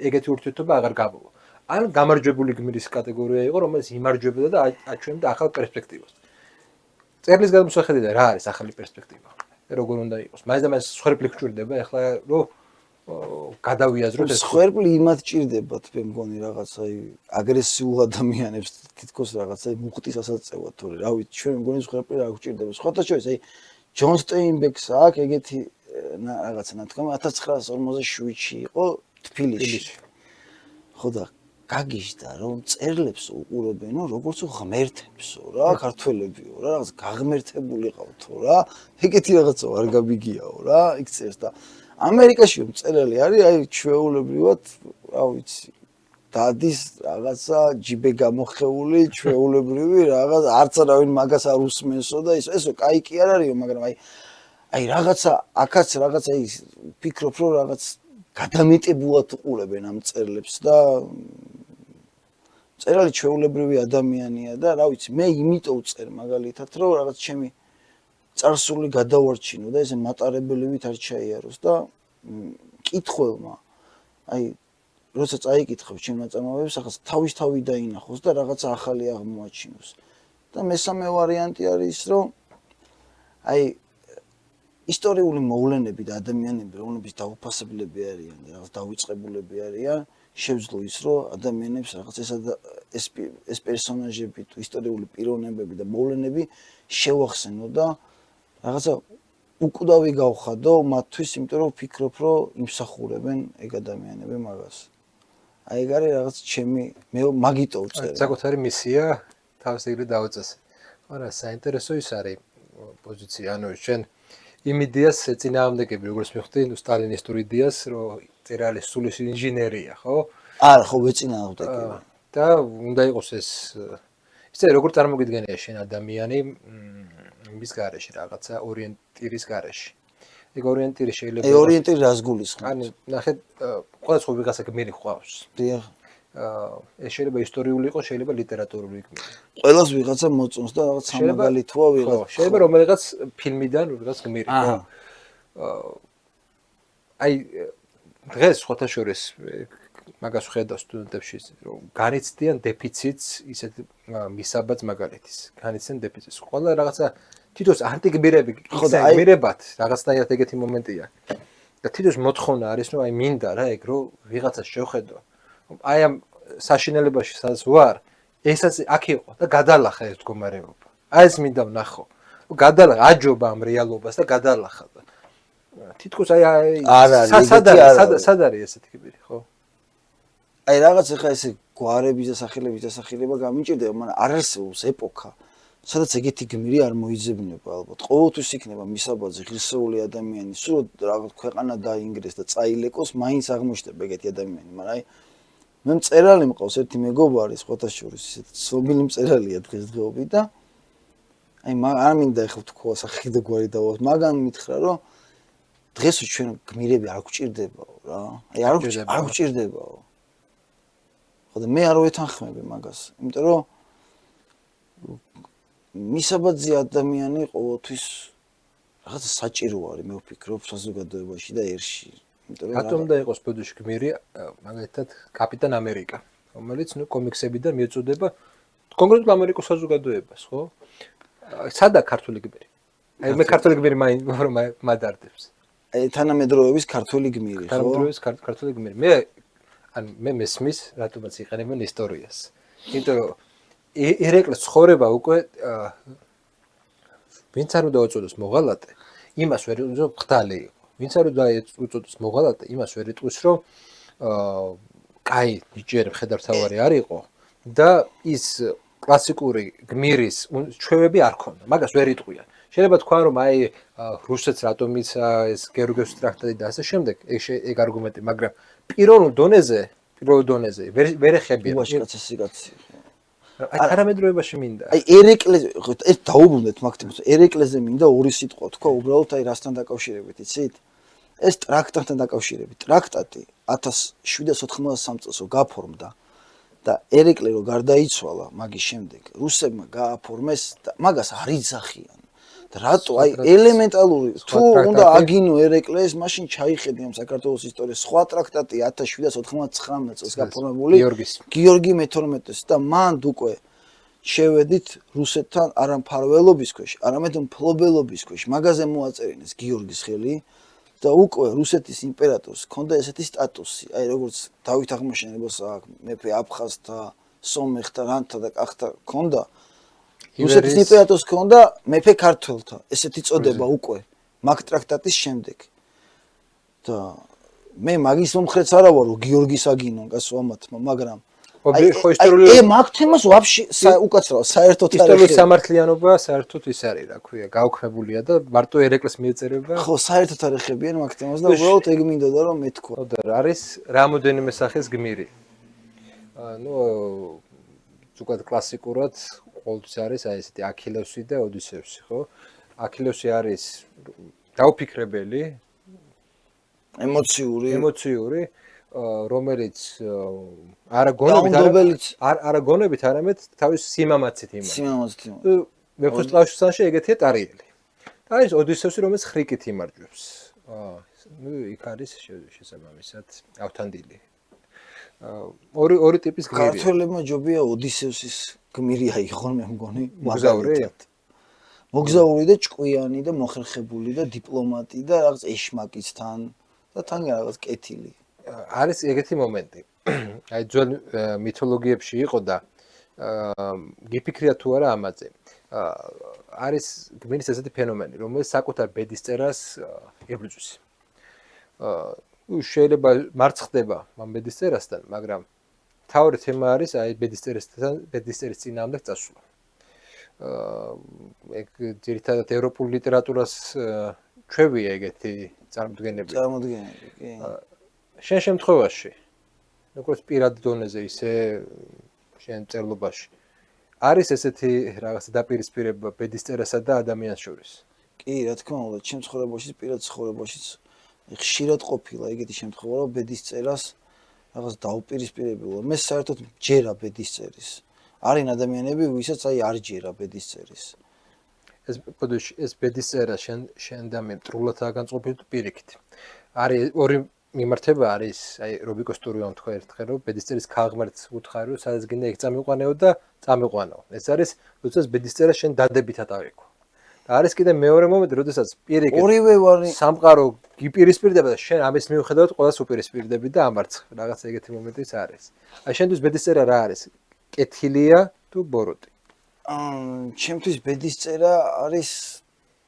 ეგეთი ურთიერთობა აღარ გამოვა. ან გამარჯვებული გმირის კატეგორია იყო, რომელიც იმარჯვებდა და აჩვენებდა ახალ პერსპექტივას. წერლის გადმოსახედიდან რა არის ახალი პერსპექტივა? როგორ უნდა იყოს? მაინც და მაინც სხვერპლი გჭირდება ახლა რომ გადავიაზროთ ეს სხერბლი იმათ ჭირდებათ მე მგონი რაღაც აი აგრესიულ ადამიანებს თითქოს რაღაც აი მუხტის ასაწევად თორე რა ვიცი ჩვენ მგონი სხერბლი რა გვჭირდება სხვათა შორის აი ჯონ სტეინბეკს აქვს ეგეთი რაღაცა ნათქვამი 1947-ში იყო თბილისში ხო და გაგიჟდა რომ წერლებს უყურებენო როგორც ღმერთებსო რა ქართველებიო რა რაღაც გაღმერთებულიყავთო რა ეგეთი რაღაცა არ გამიგიაო რა იქ წერს და ამერიკაში მწერალი არის აი ჩვეულებრივად რა ვიცი დადის რაღაცა ჯიბე გამოხეული ჩვეულებრივი რაღაც არც არავინ მაგას არ უსმენსო და ესო კაი კი არ არისო მაგრამ აი რაღაცა აქაც რაღაცა ის ფიქრობ რომ რაღაც გადამეტებულად უყურებენ ამ წერლებს და წერალი ჩვეულებრივი ადამიანია და რა ვიცი მე იმიტომ წერ მაგალითად რომ რაღაც ჩემი წარსული გადავარჩინო და ესე მატარებელივით არ ჩაიაროს და კითხველმა აი როცა წაიკითხებ ჩემ ნაწარმოებებს ახლა თავის-თავი დაინახოს და რაღაცა ახალი აღმოაჩინოს და მესამე ვარიანტი არის ის რომ აი ისტორიული მოვლენები და ადამიანები რომლებიც დაუფასებლები არიან და რაღაც დავიწყებულები არიან შევძლო ის რომ ადამიანებს რაღაც ეს პერსონაჟები თუ ისტორიული პიროვნებები და მოვლენები შევახსენო და რაღაცა უკვდავი გავხადო მათთვის იმიტომ რომ ვფიქრობ რომ იმსახურებენ ეგ ადამიანები მაგას აი ეგ არის რაღაც ჩემი მე მაგიტო ვწერე საკუთარი მისია თავს იგივე დაუწესე არა საინტერესო ის არის პოზიცია ანუ შენ იმ იდეას ეწინააღმდეგები როგორც მივხვდი სტალინისტურ იდეას რომ წერალი სულის ინჟინერია ხო არა ხო ვეწინააღმდეგები და უნდა იყოს ეს ისე როგორ წარმოგიდგენია შენ ადამიანი იმის გარეშე რაღაცა ორიენტირის გარეშე ეგ ორიენტირი შეიძლება აი ორიენტირი რას გულისხმობს ანუ ნახე ყოველთვის ვიღაცა გმირი ხავს დიახ ეს შეიძლება ისტორიული იყოს შეიძლება ლიტერატურული გმირი ყველას ვიღაცა მოწონს და რაღაც სამაგალითოა ვიღაცა შეიძლება რომელიღაც ფილმიდან ვიღაც გმირი ხო აი დღეს სხვათა შორის მაგას ვხედავ სტუდენტებში რომ განიცდიან დეფიციტს ისეთ მისაბაძ მაგალითის განიცდიან დეფიციტს ყველა რაღაცა თითოს ანტიგმირები გმირებად რაღაცნაირად ეგეთი მომენტია და თითოს მოთხოვნა არის რომ აი მინდა რა ეგ რომ ვიღაცას შევხედო აი ამ საშინელებაში სადაც ვარ ესაც აქ იყო და გადალახა ეს მდგომარეობა აი ეს მინდა ვნახო გადალახა აჯობა ამ რეალობას და გადალახა თითქოს აი სად არის ესეთი გმირი ხო აი რაღაც ახლა ესე გვარების და სახელების დასახელება გამიჭირდება მაგრამ არ არსებობს ეპოქა სადაც ეგეთი გმირი არ მოიძებნება ალბათ ყოველთვის იქნება მისაბაძი ღირსეული ადამიანი სულ რაღაც ქვეყანა დაინგრეს და წაილეკოს მაინც აღმოჩნდება ეგეთი ადამიანი მაგრამ აი მე მწერალი მყავს ერთი მეგობარი სხვათა შორის ისეთი ცნობილი მწერალია დღესდღეობით და აი არ მინდა ეხლა თქვა სახე და გვარი დავას მაგან მითხრა რომ დღეს ჩვენ გმირები არ გვჭირდებაო რა აი არ გვჭირდებაო ხო და მე არ ვეთანხმები მაგას იმიტომ რომ მისაბაძი ადამიანი ყოველთვის რაღაც საჭირო არის მე ვფიქრობ საზოგადოებაში და ერში იმიტომ რომ რატომ და იყოს ბოდიში გმირი მაგალითად კაპიტან ამერიკა რომელიც ნუ კომიქსებიდან მიეწოდება კონკრეტულ ამერიკულ საზოგადოებას ხო სადა ქართული გმირი აი მე ქართული გმირი მადარდებს აი თანამედროვეების ქართული გმირი ხო თანამედროვეების ქართული გმირი მე ან მე მესმის რატომაც იყენებენ ისტორიას იმიტომ რომ ერეკლეს ცხოვრება უკვე ვინც არ უნდა უწოდოს მოღალატე იმას ვერ უნდა ხდალი იყო ვინც არ უნდა უწოდოს მოღალატე იმას ვერ იტყვის რომ კაი ნიჭიერი მხედართმთავარი არ იყო და ის კლასიკური გმირის ჩვევები არ ქონდა მაგას ვერ იტყვიან შეიძლება თქვა რომ აი რუსეთს რატომ იცა ეს გერუგევის ტრაქტატი და ასე შემდეგ ეგ არგუმენტი მაგრამ პიროვნულ დონეზე ვერ ეხებიან უაშკაცი აი თანამედროვეობაში მინდა აი ერეკლეზე ერთ დაუბრუნდეთ მაგთებს ერეკლეზე მინდა ორი სიტყვა თქვა უბრალოდ აი რასთან დაკავშირებით იცით ეს ტრაქტატთან დაკავშირებით ტრაქტატი 1793 წელს გაფორმდა და ერეკლე რო გარდაიცვალა მაგის შემდეგ რუსებმა გააფორმეს და მაგას არ იძახიან და რატო აი ელემენტალური თუ უნდა აგინო ერეკლეს მაშინ ჩაიხედი ამ საქართველოს ისტორიის სხვა ტრაქტატი 1799 წელს გაფორმებული გიორგი მე-12-ს და მან უკვე შევედით რუსეთთან არა მფარველობის ქვეშ არამედ მფლობელობის ქვეშ მაგაზე მოაწერინეს გიორგის ხელი და უკვე რუსეთის იმპერატორს ჰქონდა ესეთი სტატუსი, აი როგორც დავით აღმაშენებელს აქვს მეფე აფხაზთა, სომეხთა, რანთა და კახთა ჰქონდა, რუსეთის იმპერატორს ჰქონდა მეფე ქართველთა, ესეთი წოდება უკვე მაგ ტრაქტატის შემდეგ. და მე მაგის მომხრეც არა ვარ, რომ გიორგის აგინონკას ვამათმა, მაგრამ ხო ისტორიული მაგ თემას ვაფშე უკაცრავ საერთოდ არ ისტორიული სამართლიანობა საერთოდ ის არის, რა ქვია, გაუქმებულია და მარტო ერეკლეს მიეწერება. ხო, საერთოდ არ ეხებიან მაგ თემას და უბრალოდ ეგ მინდოდა რომ მეთქვა. ხო და არის რამოდენიმე სახის გმირი. ნუ ზოგადად კლასიკურად ყოველთვის არის აი ესეთი აქილევსი და ოდისევსი, ხო? აქილევსი არის დაუფიქრებელი, ემოციური, რომელიც არა გონებით, არამედ თავის სიმამაცით იმარჯვებს. მეფოს ტყავშისანში ეგეთია ტარიელი. და არის ოდისევსი, რომელიც ხრიკით იმარჯვებს. ნუ იქ არის შესაბამისად ავთანდილი. ორი ტიპის გმირია. ქართველებმა ჯობია ოდისევსის გმირი აიღონ, მე მგონი, მოგზაური და ჭკვიანი და მოხერხებული და დიპლომატი და რაღაც ეშმაკისთან და თან რაღაც კეთილი. არის ეგეთი მომენტი. აი ძველ მითოლოგიებში იყო და გიფიქრია თუ არა ამაზე. არის გმირის ესეთი ფენომენი, რომელიც საკუთარ ბედის წერას ებრძვის. შეიძლება მარცხ ხდება ამ ბედის წერასთან, მაგრამ თავი თემა არის აი ბედის წერის წინააღმდეგ წასვლა. ეგ ძირითადად ევროპულ ლიტერატურას ჩვევია ეგეთი წარმოდგენები. კი. შენ შემთხვევაში, როგორც პირად დონეზე, ისე შენ წერლობაში არის ესეთი რაღაცა დაპირისპირება ბედის წერასა და ადამიანს შორის? კი, რა თქმა უნდა, ჩემ ცხოვრებაშიც, პირად ცხოვრებაშიც ხშირად ყოფილა ეგეთი შემთხვევა, რომ ბედის წერას რაღაც დაუპირისპირებულა. მე საერთოდ ჯერა ბედის წერის. არიან ადამიანები, ვისაც აი არ ჯერა ბედის წერის. ეს ბედის წერა შენ და მე მტრულად განწყობილი თუ პირიქით. არის ორი მიმართება არის, აი რობიკოს ტურიამ თქვა ერთხელ, რომ ბედის წერის ქაღმერთს უთხარი, რომ სადაც გინდა იქ წამიყვანეო და წამიყვანო. ეს არის, როდესაც ბედის წერა შენ დადებითად ავიქვა. და არის კიდე მეორე მომენტი, როდესაც პირიქით ორივე ვარი სამყარო გიპირისპირდება და შენ ამის მიუხედავად ყველას უპირისპირდები და ამარცხ. რაღაც ეგეთი მომენტიც არის. აი შენთვის ბედის წერა რა არის? კეთილია თუ ბოროტი? ჩემთვის ბედის წერა არის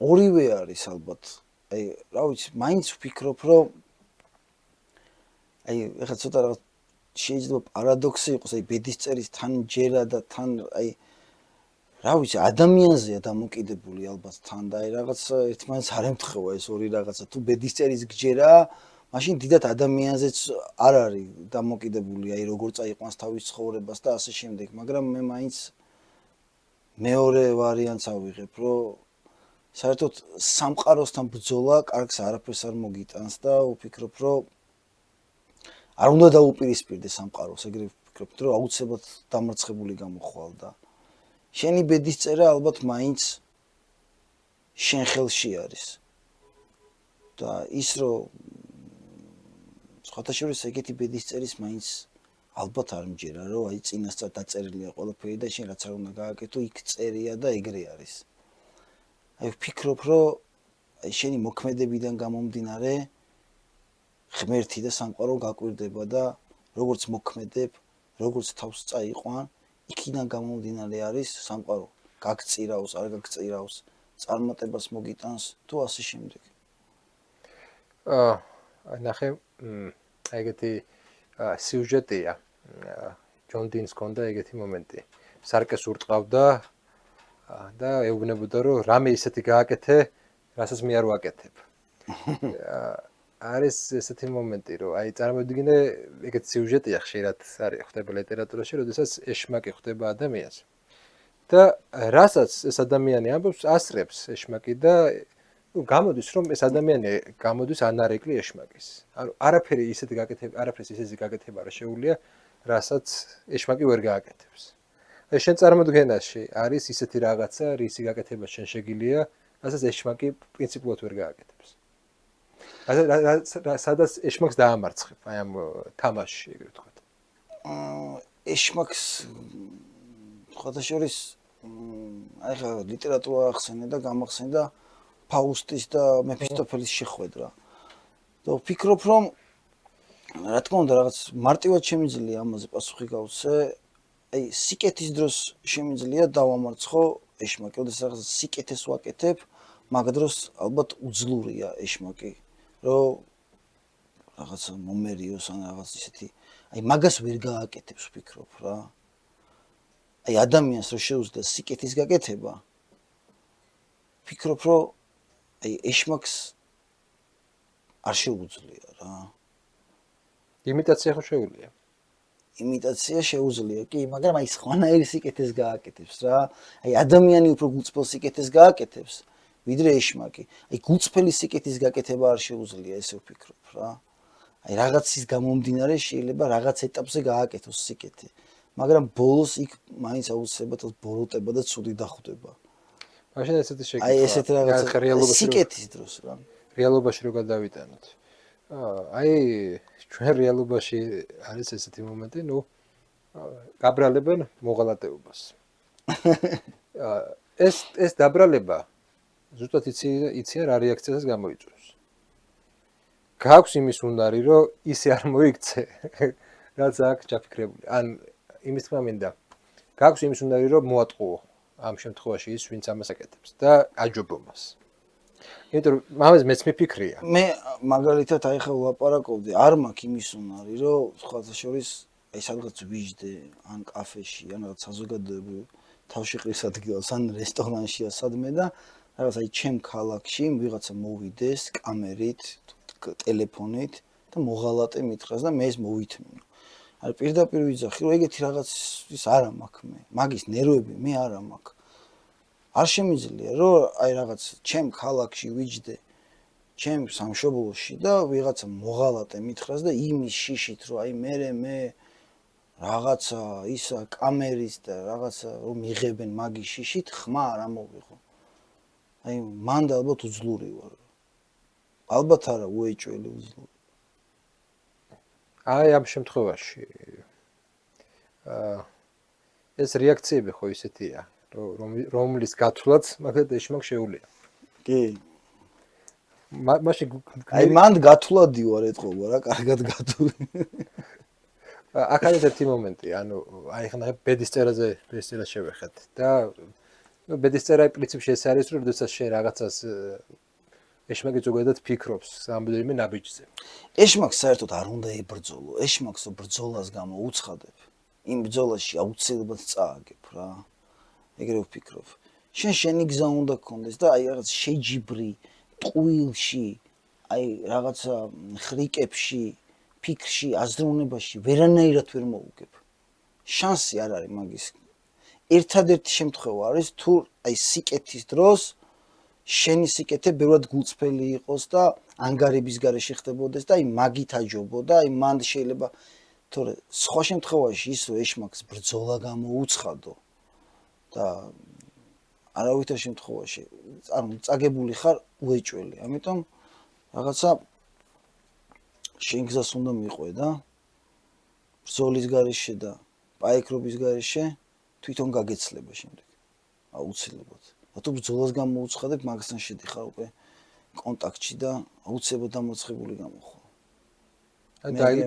ორივე არის ალბათ. აი, რა ვიცი, მაინც ვფიქრობ, რომ აი, ეხლა ცოტა რაღაც შეიძლება პარადოქსი იყოს, აი ბედის წერის თან ჯერა და თან აი რა ვიცი, ადამიანზეა დამოკიდებული ალბათ თან და აი რაღაც ერთმანეთს არ ემთხვევა ეს ორი რაღაცა. თუ ბედის წერის გჯერა, მაშინ დიდად ადამიანზეც არ არის დამოკიდებული, აი როგორ წაიყვანს თავის ცხოვრებას და ასე შემდეგ, მაგრამ მე მაინც მეორე ვარიანტს ავიღებ, რომ საერთოდ სამყაროსთან ბრძოლა კარგს არაფერს არ მოგიტანს და ვფიქრობ, რომ არ უნდა დაუპირისპირდე სამყაროს, ეგრე ვფიქრობ, რომ აუცილებლად დამარცხებული გამოხვალ და შენი ბედის წერა ალბათ მაინც შენ ხელში არის. და ის რომ სხვათა შორის ეგეთი ბედის წერის მაინც ალბათ არ მჯერა, რომ აი წინასწარ დაწერილია ყველაფერი და შენ რაც არ უნდა გააკეთო, იქ წერია და ეგრე არის. აი ვფიქრობ, რომ აი შენი მოქმედებიდან გამომდინარე ღმერთი და სამყარო გაკვირდება და როგორც მოქმედებ, როგორც თავს წაიყვან, იქიდან გამომდინარე არის სამყარო გაგწირავს, არ გაგწირავს, წარმატებას მოგიტანს თუ ასე შემდეგ. ნახე, ეგეთი სიუჟეტია. ჯონ დინს ჰქონდა ეგეთი მომენტი. სარკეს ურტყავდა და ეუბნებოდა, რომ რამე ისეთი გააკეთე, რასაც მე არ ვაკეთებ. არის ესეთი მომენტი, რომ აი წარმოვიდგინე, ეგეთი სიუჟეტია ხშირად არის ხდება ლიტერატურაში, როდესაც ეშმაკი ხდება ადამიანს. და რასაც ეს ადამიანი ამბობს, ასწრებს ეშმაკი და გამოდის, რომ ეს ადამიანი გამოდის ანარეკლი ეშმაკის. ანუ არაფერი ისეთი გაკეთება, არაფრის ისეთი გაკეთება არ შეუძლია, რასაც ეშმაკი ვერ გააკეთებს. აი შენ წარმოდგენაში არის ისეთი რაღაცა, რისი გაკეთება შენ შეგიძლია, რასაც ეშმაკი პრინციპულად ვერ გააკეთებს. სადაც ეშმაკს დაამარცხებ, აი ამ თამაშში, ეგრე ვთქვათ. ეშმაკს ხოთა შორის აი ხა ლიტერატურა ახსენე და გამახსენდა ფაუსტის და მეფისტოფელის შეხვედრა. და ვფიქრობ, რომ რა თქმა უნდა რაღაც მარტივად შემიძლია ამაზე პასუხი გავცე. აი სიკეთის დროს შემიძლია დავამარცხო ეშმაკი, ოდესაც რაღაც სიკეთეს ვაკეთებ, მაგ დროს ალბათ უძლურია ეშმაკი, რომ რაღაცა მომერიოს ან რაღაც ისეთი. აი მაგას ვერ გააკეთებს ვფიქრობ რა. აი ადამიანს რო შეუძლია სიკეთის გაკეთება, ვფიქრობ, რომ აი ეშმაკს არ შეუძლია რა. იმიტაცია ხო შეუძლია? იმიტაცია შეუძლია, კი, მაგრამ აი სხვანაირი სიკეთეს გააკეთებს რა. აი ადამიანი უფრო გულწრფელ სიკეთეს გააკეთებს, ვიდრე ეშმაკი. აი გულწრფელი სიკეთის გაკეთება არ შეუძლია, ესე ვფიქრობ რა. აი რაღაცის გამომდინარე შეიძლება რაღაც ეტაპზე გააკეთოს სიკეთე, მაგრამ ბოლოს იქ მაინც აუცილებლად ბოროტება და ცუდი დახვდება. მაშინ ესეთი შეკითხვა. აი ესეთ რაღაცა სიკეთის დროს რა. რეალობაში რო გადავიტანოთ. აი ჩვენ რეალობაში არის ესეთი მომენტი, ნუ გაბრალებენ მოღალატეობას. ეს დაბრალება ზუსტად იციან რა რეაქციას გამოიწვევს. გაქვს იმის უნარი, რომ ისე არ მოიქცე, რაც აქ ჩაფიქრებული. ან იმის თქმა მინდა, გაქვს იმის უნარი, რომ მოატყუო ამ შემთხვევაში ის, ვინც ამას აკეთებს და აჯობო მას. იმიტომ რომ მამას მეც მიფიქრია. მე მაგალითად აი ხა ვლაპარაკობდი, არ მაქვს იმის უნარი, რომ სხვათა შორის აი სადღაც ვიждდე, ან კაფეში, ან რაღაც საზოგადოებრივ თავშეყრის ადგილას, ან რესტორანშია სადმე და რაღაც აი ჩემ ქალაქში ვიღაცა მოვიდეს კამერით, ტელეფონით და მოღალატე მითხრას და მე ეს მოვითმინო. არის პირდაპირ ვიძახი, რომ ეგეთი რაღაც ის არა მაქვს მე. მაგის ნერვები მე არა მაქვს. არ შემიძლია, რომ აი რაღაც ჩემ ქალაქში ვიждდე, ჩემ სამშობლოში და ვიღაცა მოღალატე მითხრას და იმის შიშით, რომ აი მე რაღაცა ისა კამერის და რაღაცა რომ მიღებენ მაგის შიშით, ხმა არ ამოვიღო. აი მანდ ალბათ უძლური ვარ. ალბათ არა უეჭველი უძლური. აი ამ შემთხვევაში ეს რეაქციები ხო ისეთია, რომლის გათვლაც მაგათ ეშმაკ შეუძლია. კი. მაშინ აი მანდ გათვლადი ვარ ეთყობა რა, კარგად გათვლი. აქ არის ერთი მომენტი, ანუ აი ხნა ბედისწერაზე ბედისწერას შევეხეთ და ნუ ბედისწერა პრინციპში ეს არის, რომ როდესაც შენ რაღაცას ეშმაკი ზოგადად ფიქრობს რამდენიმე ნაბიჯზე. ეშმაკს საერთოდ არ უნდა ებრძოლო. ეშმაკს ბრძოლას გამოუცხადებ. იმ ბრძოლაში აუცილებლად წააგებ რა. ეგრე ვფიქრობ. შენი გზა უნდა გქონდეს და აი რაღაც შეჯიბრი, ტყუილში, აი რაღაცა ხრიკებში, ფიქრში, აზროვნებაში ვერანაირად ვერ მოუგებ. შანსი არ არის მაგის. ერთადერთი შემთხვევა არის თუ აი სიკეთის დროს შენი სიკეთე ბევრად გულწრფელი იყოს და ანგარების გარეშე ხდებოდეს და აი მაგით აჯობო და აი მანდ შეიძლება თორე სხვა შემთხვევაში ის რომ ეშმაკს ბრძოლა გამოუცხადო და არავითარ შემთხვევაში ანუ წაგებული ხარ უეჭველი. ამიტომ რაღაცა შენ გზას უნდა მიყვე და ბრძოლის გარეშე და პაიქრობის გარეშე თვითონ გაგეცლება შემდეგ. აუცილებლად. თუ ბრძოლას გამოუცხადებ, მაგასთან შედიხარ უკვე კონტაქტში და აუცილებლად დამოცხებული გამოხო.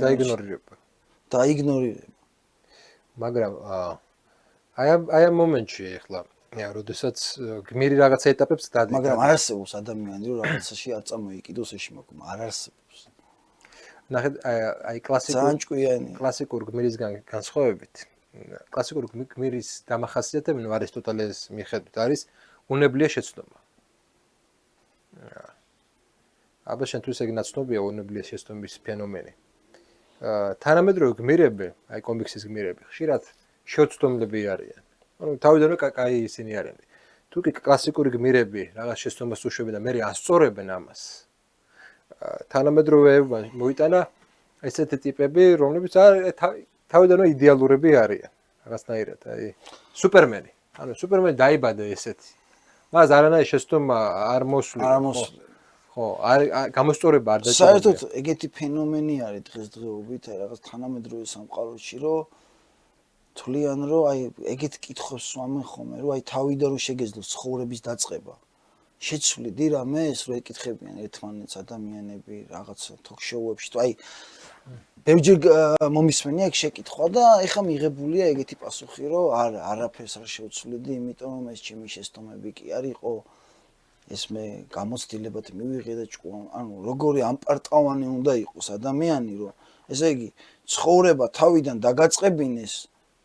დაიგნორირება. დაიგნორირება. მაგრამ აი ამ მომენტში ახლა, როდესაც გმირი რაღაცა ეტაპებს დადის. მაგრამ არ არსებობს ადამიანი, რომ რაღაცაში არ წამოიკიდოს ეშმაკმა, არ არსებობს. ნახეთ, აი კლასიკურ გმირისგან განსხვავებით, კლასიკური გმირის დამახასიათებელი არისტოტელეს მიხედვით არის უნებლია შეცდომა. აბა შენთვის ეგ ნაცნობია უნებლია შეცდომის ფენომენი. თანამედროვე გმირები, აი კომიქსის გმირები, ხშირად შეცდომლები არიან. ანუ თავიდანვე კაი ისინი არიან. თუ კი კლასიკური გმირები რაღაც შეცდომას უშვებენ და მე ასწორებენ ამას. თანამედროვე მოიტანა ესეთი ტიპები, რომლებიც თავიდანვე იდეალურები არიან. რაღაცნაირად, აი სუპერმენი. ანუ სუპერმენი დაიბადა ესეთი. მას არანაირი შეცდომა არ მოსული. ხო, გამოსწორება არ დაჭირდება. საერთოდ ეგეთი ფენომენი არის დღესდღეობით, აი რაღაც თანამედროვე სამყაროში, რომ თვლიან, რომ აი ეგეთ კითხვებს სვამენ ხოლმე, რომ აი თავიდან რომ შეგეძლოს ცხოვრების დაწყება. შეცვლიდი რამეს, რომ ეკითხებიან ერთმანეთს ადამიანები რაღაცა თოქ-შოუებში, თუ აი ბევრჯერ მომისმენია ეგ შეკითხვა და ეხლა მიღებულია ეგეთი პასუხი, რომ არა, არაფერს არ შევცვლიდი, იმიტომ რომ ეს ჩემი შეცდომები კი არ იყო. ეს მე გამოცდილებად მივიღე და ჭკუა, ანუ როგორი ამპარტყავანი უნდა იყოს ადამიანი, რომ ესე იგი ცხოვრება თავიდან დაგაწყებინეს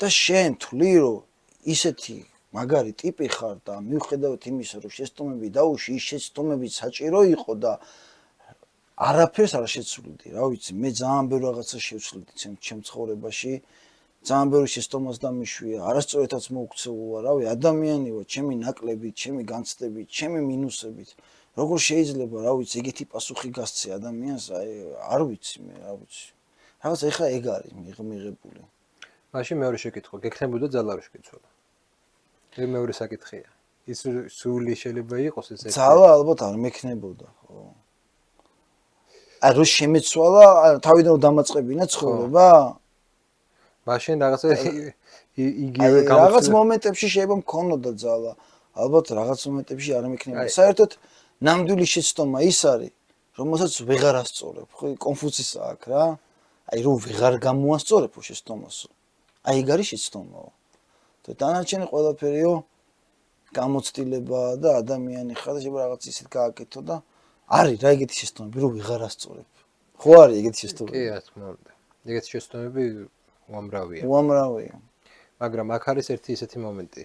და შენ თვლი, რომ ისეთი მაგარი ტიპი ხარ და მიუხედავად იმისა, რომ შეცდომები დაუში, ის შეცდომებიც საჭირო იყო და არაფერს არ შეცვლიდი, რა ვიცი, მე ძალიან ბევრ რაღაცას შევცვლიდი ჩემ ცხოვრებაში, ძალიან ბევრი შეცდომას დამიშვია, არასწორედაც მოუქცეულა, რავი, ადამიანი ვარ, ჩემი ნაკლებით, ჩემი განცდებით, ჩემი მინუსებით. როგორ შეიძლება, რა ვიცი, ეგეთი პასუხი გასცე ადამიანს, აი, არ ვიცი მე, რა ვიცი. რაღაც ეხა ეგ არის მიღებული. მაშინ მეორე შეკითხვა, გექნებოდა ძალა შეკითხვა. ეს მეორე საკითხია. ის სული შეიძლება იყოს ეს ერთი. ძალა ალბათ არ მექნებოდა, ხო. აი რო შემეცვალა, თავიდან დამაწყებინა ცხოვრება? მაშინ რაღაცა იგივე რაღაც მომენტებში შეიძლება მქონოდა ძალა. ალბათ რაღაც მომენტებში არ მექნებოდა. საერთოდ ნამდვილი შეცდომა ის არის, რომელსაც ვეღარ ასწორებ. ხო, კონფუცის აქვს რა. აი რომ ვეღარ გამოასწორებო შეცდომასო. აი ეგ არის შეცდომაო. და დანარჩენი ყველაფერიო გამოცდილება და ადამიანი ხარ და შეიძლება რაღაც ისეთ გააკეთო და არის რა ეგეთი შეცდომები რომ ვეღარ ასწორებ. ხო არის ეგეთი შეცდომები? კი, რა თქმა უნდა. ეგეთი შეცდომები უამრავია. უამრავია. მაგრამ აქ არის ერთი ისეთი მომენტი.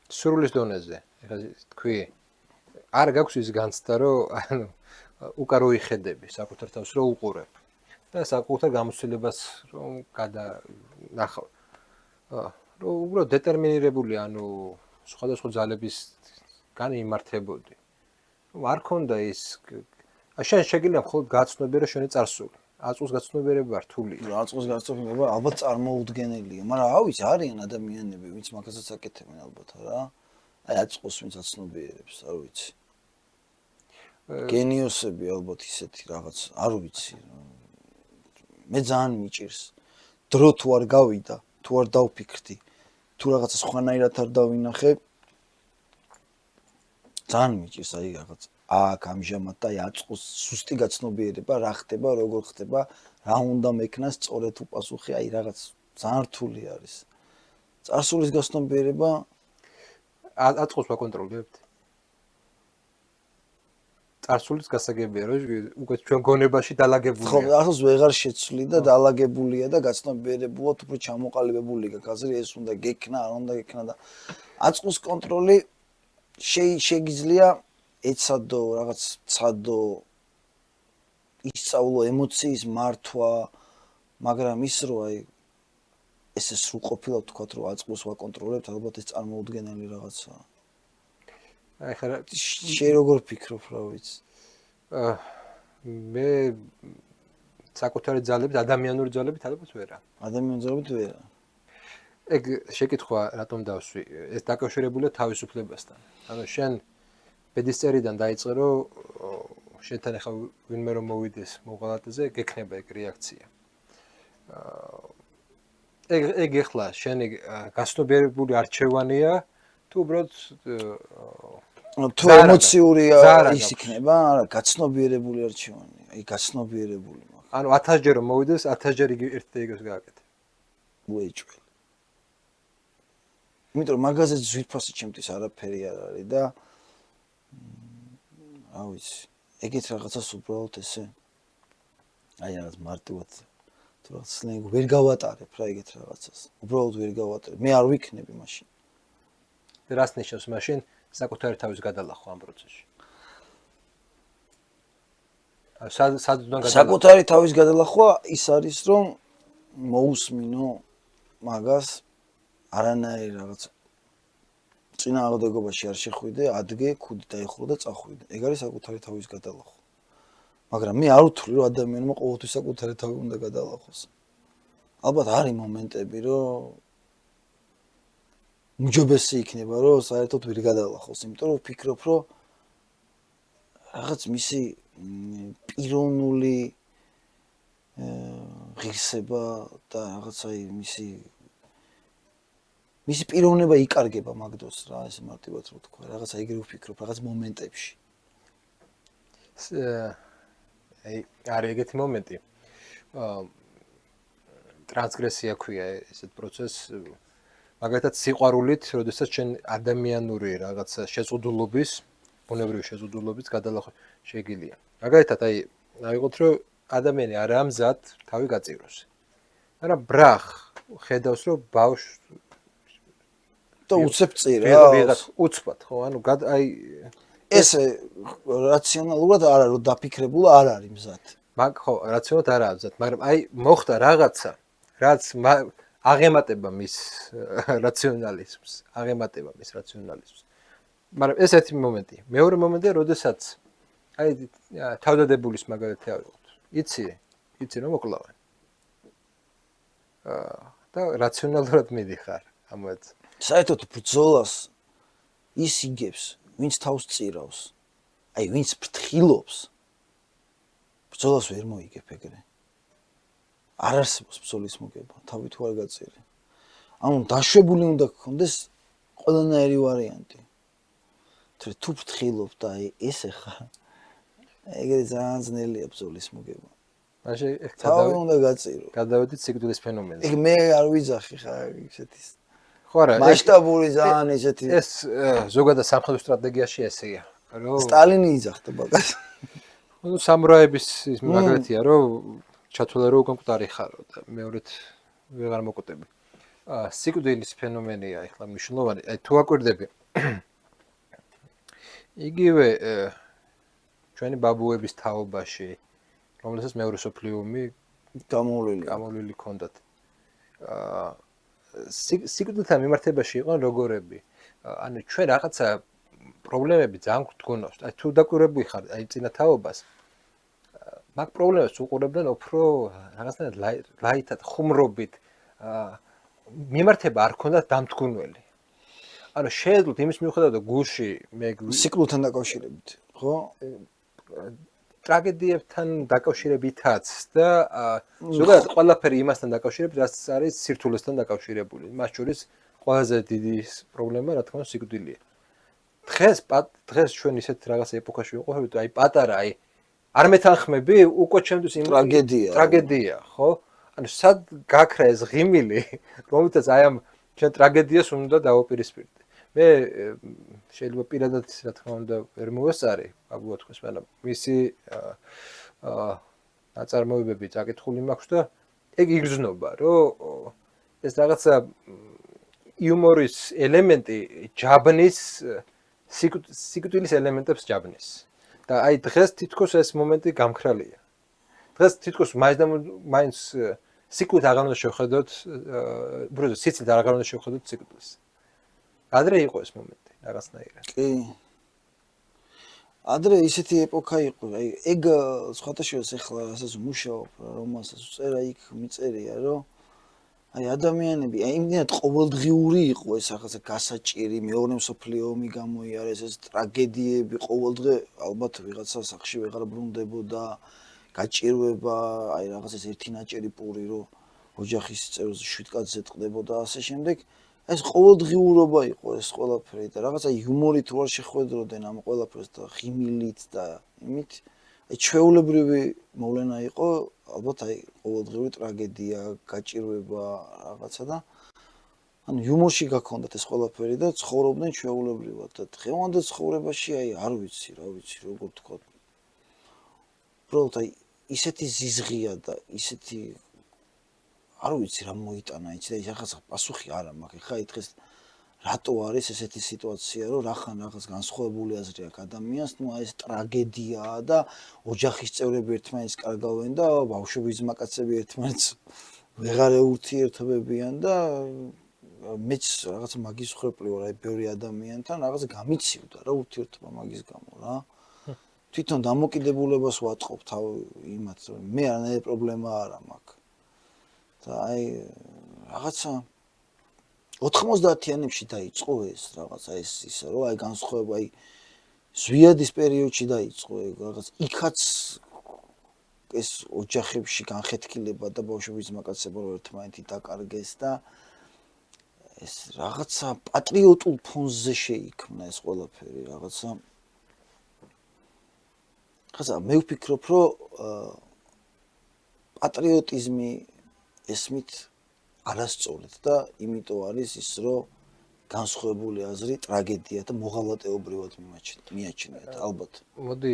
სრულის დონეზე, ეხლა თქვი, არ გაქვს ის განცდა, რომ ანუ უკან რო იხედები საკუთარ თავს რო უყურებ და საკუთარ გამოცდილებას რომ გადანახავ. რომ უბრალოდ დეტერმინირებული, ანუ სხვადასხვა ძალებისგან იმართებოდი. რომ არ ქონდა ის შენ შეგიძლია მხოლოდ გაცნობიერო შენი წარსული. აწუს გაცნობიერება რთულია. აწუს გაცნობიერება ალბათ წარმოუდგენელია, მაგრამ ავიც არიან ადამიანები, ვინც მაგასაც აკეთებენ ალბათ რა. აი აწუს ვინც აცნობიერებს, არ ვიცი. გენიოსები ალბათ ისეთი რაღაც, არ ვიცი. მე ძალიან მიჭირს. დრო თუ არ გავიდა, თუ არ დავფიქრდი, თუ რაღაცა სხვანაირად არ დავინახე, ძალიან მიჭირს აი რაღაც. აქ ამჟამად და აწყოს სუსტი გაცნობიერება რა ხდება, როგორ ხდება, რა უნდა მექნას სწორედ უპასუხი, აი რაღაც ძალიან რთული არის. წარსულის გაცნობიერება აწყოს ვაკონტროლებთ. წარსულის გასაგებია, რომ უკვე ჩვენ გონებაში დალაგებულია. ხო, ახლა ვეღარ შეცვლი და დალაგებულია და გაცნობიერებულად უფრო ჩამოყალიბებული გაზრი ეს უნდა გექნა, არ უნდა გექნა და აწყოს კონტროლი შეიძლება ეცადო რაღაც ცადო ისწავლო ემოციის მართვა, მაგრამ ის რო აი ესე სრულყოფილად თქვა რომ აწყოს ვაკონტროლებთ, ალბათ ეს წარმოუდგენელი რაღაცაა. აი ხა შე როგორ ფიქრობ, რა ვიცი. მე საკუთარი ძალებით, ადამიანური ძალებით ალბათ ვერა. ადამიანური ძალებით ვერა. ეგ შეკითხვა რატომ დავსვი? ეს დაკავშირებულია თავისუფლებასთან. ანუ შენ ბედისწერიდან დაიწყე რომ შენთან ახლა ვინმე რომ მოვიდეს მოღალატეზე, გექნება ეგ რეაქცია. ეგ ახლა შენი გასნობიერებული არჩევანია თუ უბრალოდ თუ ემოციურია ის იქნება, არა, გაცნობიერებული არჩევანია, აი გაცნობიერებული მაგ. ანუ 1000 ჯერ რომ მოვიდეს, 1000 ჯერ ერთ და იგივეს გააკეთე. უეჭველი. იმიტომ მაგაზე ძვირფასი ჩემთვის არაფერი არ არის და რა ვიცი, ეგეთ რაღაცას უბრალოდ ესე აი რაღაც მარტივად თუ რაღაც სლენგ ვერ გავატარებ რა ეგეთ რაღაცას. უბრალოდ ვერ გავატარებ. მე არ ვიქნები მაშინ. რას ნიშნავს მაშინ საკუთარი თავის გადალახვა ამ პროცესში? სად უნდა გადალახვა? საკუთარი თავის გადალახვა ის არის რომ მოусმინო მაგას არანაირ რაღაც წინააღმდეგობაში არ შეხვიდე, ადგე, ქუდი დაიხურო და წახვიდე. ეგ არის საკუთარი თავის გადალახვა. მაგრამ მე არ ვთვლი რომ ადამიანმა ყოველთვის საკუთარი თავი უნდა გადალახოს. ალბათ არის მომენტები რომ მჯობესი იქნება რომ საერთოდ ვერ გადალახოს, იმიტომ რომ ვფიქრობ რომ რაღაც მისი პიროვნული ღირსება და რაღაცა მისი მისი პიროვნება იკარგება მაგდროს რა, ეს მარტივად რო თქვა, რაღაცა იგივე ვფიქრობ, რაღაც მომენტებში. აი, არის ეგეთი მომენტი. ტრანსგრესია ქვია ესეთ პროცესს. მაგალითად, სიყვარულით, როდესაც ჩვენ ადამიანური რაღაცა შეზღუდულობის, ბუნებრივი შეზღუდულობის გადალახვა შეგიძლია. მაგალითად, აი, ავიღოთ, რომ ადამიანი არაა მზად თავი გაწიროს. მაგრამ ბრახ ხედავს, რომ ბავშვს და უცებ წირა. ვიღაც უცბად, ხო? ანუ აი ეს რაციონალურად არ არის, რომ დაფიქრებულა არ არის მზად. მაგ ხო, რაციონალურად არაა მზად, მაგრამ აი მოხდა რაღაცა, რაც აღემატება მის რაციონალიზმს, მაგრამ ეს ერთი მომენტია. მეორე მომენტია, როდესაც აი თავდადებულის მაგალითი ავიღოთ. იცი რომ მოკლავენ. და რაციონალურად მიდიხარ ამოეთ. საერთოდ ბრძოლას ის იგებს, ვინც თავს წირავს. აი, ვინც ფრთხილობს. ბრძოლას ვერ მოიგებ ეგრე. არ არსებობს ბრძოლის მოგება, თავი თუ არ გაწირი. ანუ დაშვებული უნდა გქონდეს ყველანაირი ვარიანტი. თუ ფრთხილობ და აი ესე ხარ. ეგრე ძალიან ძნელია ბრძოლის მოგება. მაშინ თავი უნდა გაწირო. გადავედით სიკვდილის ფენომენზე. ეგ მე არ ვიძახი ხარ ისეთის. ხო არა, მასშტაბური ძალიან ისეთი. ეს ზოგადად სამხედრო სტრატეგიაში ესეა, რომ სტალინი იძახდა ბაგას. ну სამურაების ის მაგალითია, რომ ჩათვალე რომ უკვე მკვდარი ხარო და მეორედ ვეღარ მოკუტები. სიკვდილის ფენომენია ახლა მნიშვნელოვანი. აი თუ აკვირდები იგივე ჩვენი ბაბუების თაობაში, რომელსაც მეორე სოფლიო ომი გამოვლილი ჰქონდათ. სიკვდილთან მიმართებაში იყვნენ როგორები. ანუ ჩვენ რაღაცა პრობლემები ძალიან გვგონავს. აი თუ დაკვირვებული ხარ აი წინა თაობას, მაგ პრობლემებს უყურებდნენ უფრო რაღაცნაირად ლაითად, ხუმრობით. მიმართება არ ქონდათ დამთგუნველი. ანუ შეეძლოთ იმის მიუხედავად გულში მე სიკვდილთან დაკავშირებით, ხო? ტრაგედიებთან დაკავშირებითაც და ზოგადად ყველაფერი იმასთან დაკავშირებით, რაც არის სირთულესთან დაკავშირებული. მას შორის ყველაზე დიდი პრობლემა რა თქმა უნდა სიკვდილია. დღეს ჩვენ ისეთ რაღაც ეპოქაში ვიყვებით, აი პატარა, აი არ მეთანხმები, უკვე ჩემთვის იმ ტრაგედია, ხო? ანუ სად გაქრა ეს ღიმილი, რომელთაც აი ამ ჩვენ ტრაგედიას უნდა დავაპირისპირდე. მე შეიძლება პირადად რა თქმა უნდა ვერ მოვესწარი, აბუა თქვენს, მაგრამ მისი ნაწარმოებები წაკითხული მაქვს და ეგ იგრძნობა, რომ ეს რაღაცა იუმორის ელემენტი ჯაბნის სიკვდილის ელემენტებს ჯაბნის. და აი დღეს თითქოს ეს მომენტი გამქრალია. დღეს თითქოს მაინც სიკვდილით აღარ უნდა შევხედოთ, უბრალოდ სიცილით აღარ უნდა შევხედოთ სიკვდილს. ადრე იყო ეს მომენტი რაღაცნაირად. კი. ადრე ისეთი ეპოქა იყო, აი ეგ სხვათაშორის ახლა რასაც მუშაობ, რომელსაც წერა იქ მიწერია, რომ აი ადამიანები, აი იმდენად ყოველდღიური იყო ეს რაღაცა გასაჭირი, მეორე მსოფლიო ომი გამოიარეს, ეს ტრაგედიები ყოველდღე ალბათ ვიღაცა სახში ვეღარ ბრუნდებოდა, გაჭირვება, აი რაღაც ეს ერთი ნაჭერი პური, რომ ოჯახის წევრს 7 კაცზე ტყდებოდა ასე შემდეგ. ეს ყოველდღიურობა იყო ეს ყველაფერი და რაღაცა იუმორით ვარ შეხვედროდნენ ამ ყველაფერს და ღიმილით და იმით. აი ჩვეულებრივი მოვლენა იყო, ალბათ აი ყოველდღიური ტრაგედია, გაჭირვება რაღაცა და ანუ იუმორში გაქონდათ ეს ყველაფერი და ცხოვრობდნენ ჩვეულებრივად და დღევანდელ ცხოვრებაში აი არ ვიცი როგორ თქვა. უბრალოდ აი ისეთი ზიზღია და ისეთი არ ვიცი რა მოიტანა იცი და ეხლა პასუხი არ მაქვს. ეხლა დღეს რატო არის ესეთი სიტუაცია, რომ რახან რაღაც განსხვავებული აზრი აქვს ადამიანს, ნუ აი ეს ტრაგედიაა და ოჯახის წევრები ერთმანეთს კარგავენ და ბავშვების მაკაცები ერთმანეთს ვეღარ ეურთიერთობებიან და მეც რაღაც მაგის ხრეპლი ვარ, აი ბევრი ადამიანთან რაღაც გამიცივდა რა ურთიერთობა მაგის გამო რა. თვითონ დამოკიდებულებას ვაწყობ თავ იმათ, რომ მე არანაირი პრობლემა არ მაქვს. და აი რაღაცა 90-იანებში დაიწყო ეს რაღაცა ეს ისა რომ აი განსხვავება აი ზვიადის პერიოდში დაიწყო რაღაც იქაც ეს ოჯახებში განხეთქილება და ბავშვების მაკაცება რომ ერთმანეთი დაკარგეს და ეს რაღაცა პატრიოტულ ფონზე შეიქმნა ეს ყველაფერი, რაღაცა მე ვფიქრობ, რომ პატრიოტიზმი ესმით არასწორად და იმიტომ არის ის, რომ განსხვავებული აზრი ტრაგედია და მოღალატეობრივად მიაჩნიათ, ალბათ. მოდი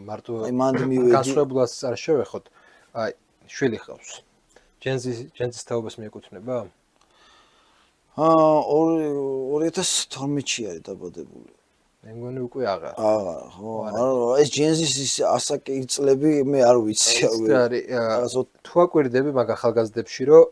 მარტო აი მანდ მივედი. განსხვავებულას არ შევეხოთ. აი შვილი ხავს. ჯენზის თაობას მიეკუთვნება? 2012-ში არის დაბადებული. მე მგონი უკვე აღარ. ხო, ეს ჯენზის ის ასაკი წლები მე არ ვიცი. თუ აკვირდები მაგ ახალგაზრდებში, რომ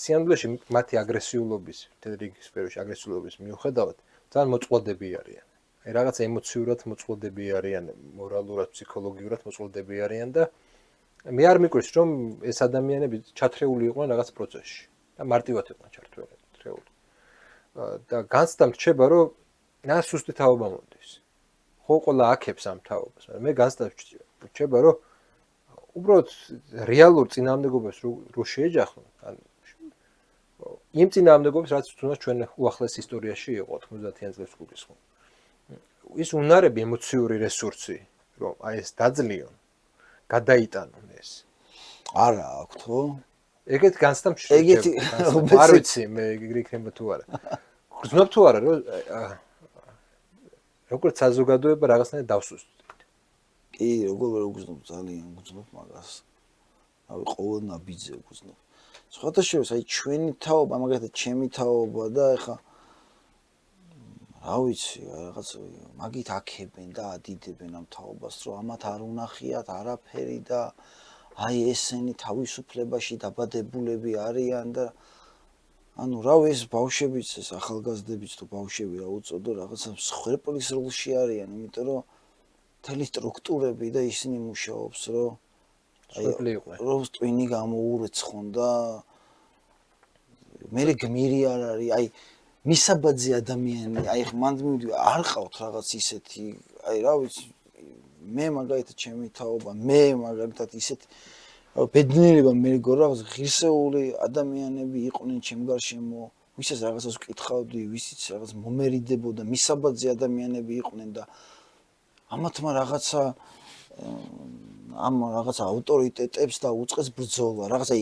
სიამბლეში მათი აგრესიულობის, თედრიგის სფეროში აგრესიულობის მიუხედავად, ძალიან მოწყვლადები არიან. აი რაღაცა ემოციურად მოწყვლადები არიან, მორალურად, ფსიქოლოგიურად მოწყვლადები არიან და მე არ მიკვირს, რომ ეს ადამიანები ჩათრეული იყვნენ რაღაც პროცესში და მარტივად იყვნენ ჩართული. და განცდამ რჩება, რომ რა სუსტი თაობა მომდის. ხო, ყველა აქებს ამ თაობას, მაგრამ მე განცდამ რჩება, რომ უბრალოდ რეალურ წინააღმდეგობას რო შეეჯახონ, ან იმ წინააღმდეგობას, რაც თუნდაც ჩვენ უახლეს ისტორიაში იყო 90-იან წლებს გულისხმობ. ის უნარები ემოციური რესურსი, რომ აი ეს დაძლიონ, გადაიტანონ ეს. არა აქვთ, ხო? ეგეთ განცდამ ეგეთი არ ვიცი მე ეგრე იქნება თუ არა. გრძნობ თუ არა, რომ როგორც საზოგადოება რაღაცნაირად დავსუსტეთ. კი, როგორ გრძნობ, ძალიან გრძნობ მაგას. რავი, ყოველ ნაბიჯზე გრძნობ. სხვადასხვა აი ჩვენი თაობა, მაგალითად ჩემი თაობა და ეხა რა ვიცი, რაღაც მაგით აქებენ და ადიდებენ ამ თაობას, რომ ამათ არ უნახიათ არაფერი და აი ესენი თავისუფლებაში დაბადებულები არიან და ანუ რავი ეს ბავშვებიც ეს ახალგაზრდებიც თუ ბავშვები რა უწოდო რაღაცა მსხვერპლის როლში არიან, იმიტომ რომ მთელი სტრუქტურები და ისინი მუშაობს, რომ რომ ტვინი გამოურეცხონ და მე გმირი არ არის, აი მისაბაძე ადამიანი, აი მანდ არ ყავთ რაღაც ისეთი, აი რა ვიცი, მე მაგალითად ჩემი თაობა, მე მაგალითად ისეთი ბედნიერება მე გქონდა რაღაც ღირსეული ადამიანები იყვნენ ჩემ გარშემო, ვისაც რაღაცას ვკითხავდი, ვისიც რაღაც მომერიდებოდა, მისაბაძე ადამიანები იყვნენ და ამათმა რაღაცა ამ რაღაცა ავტორიტეტებს და უწყეს ბრძოლა, რაღაცა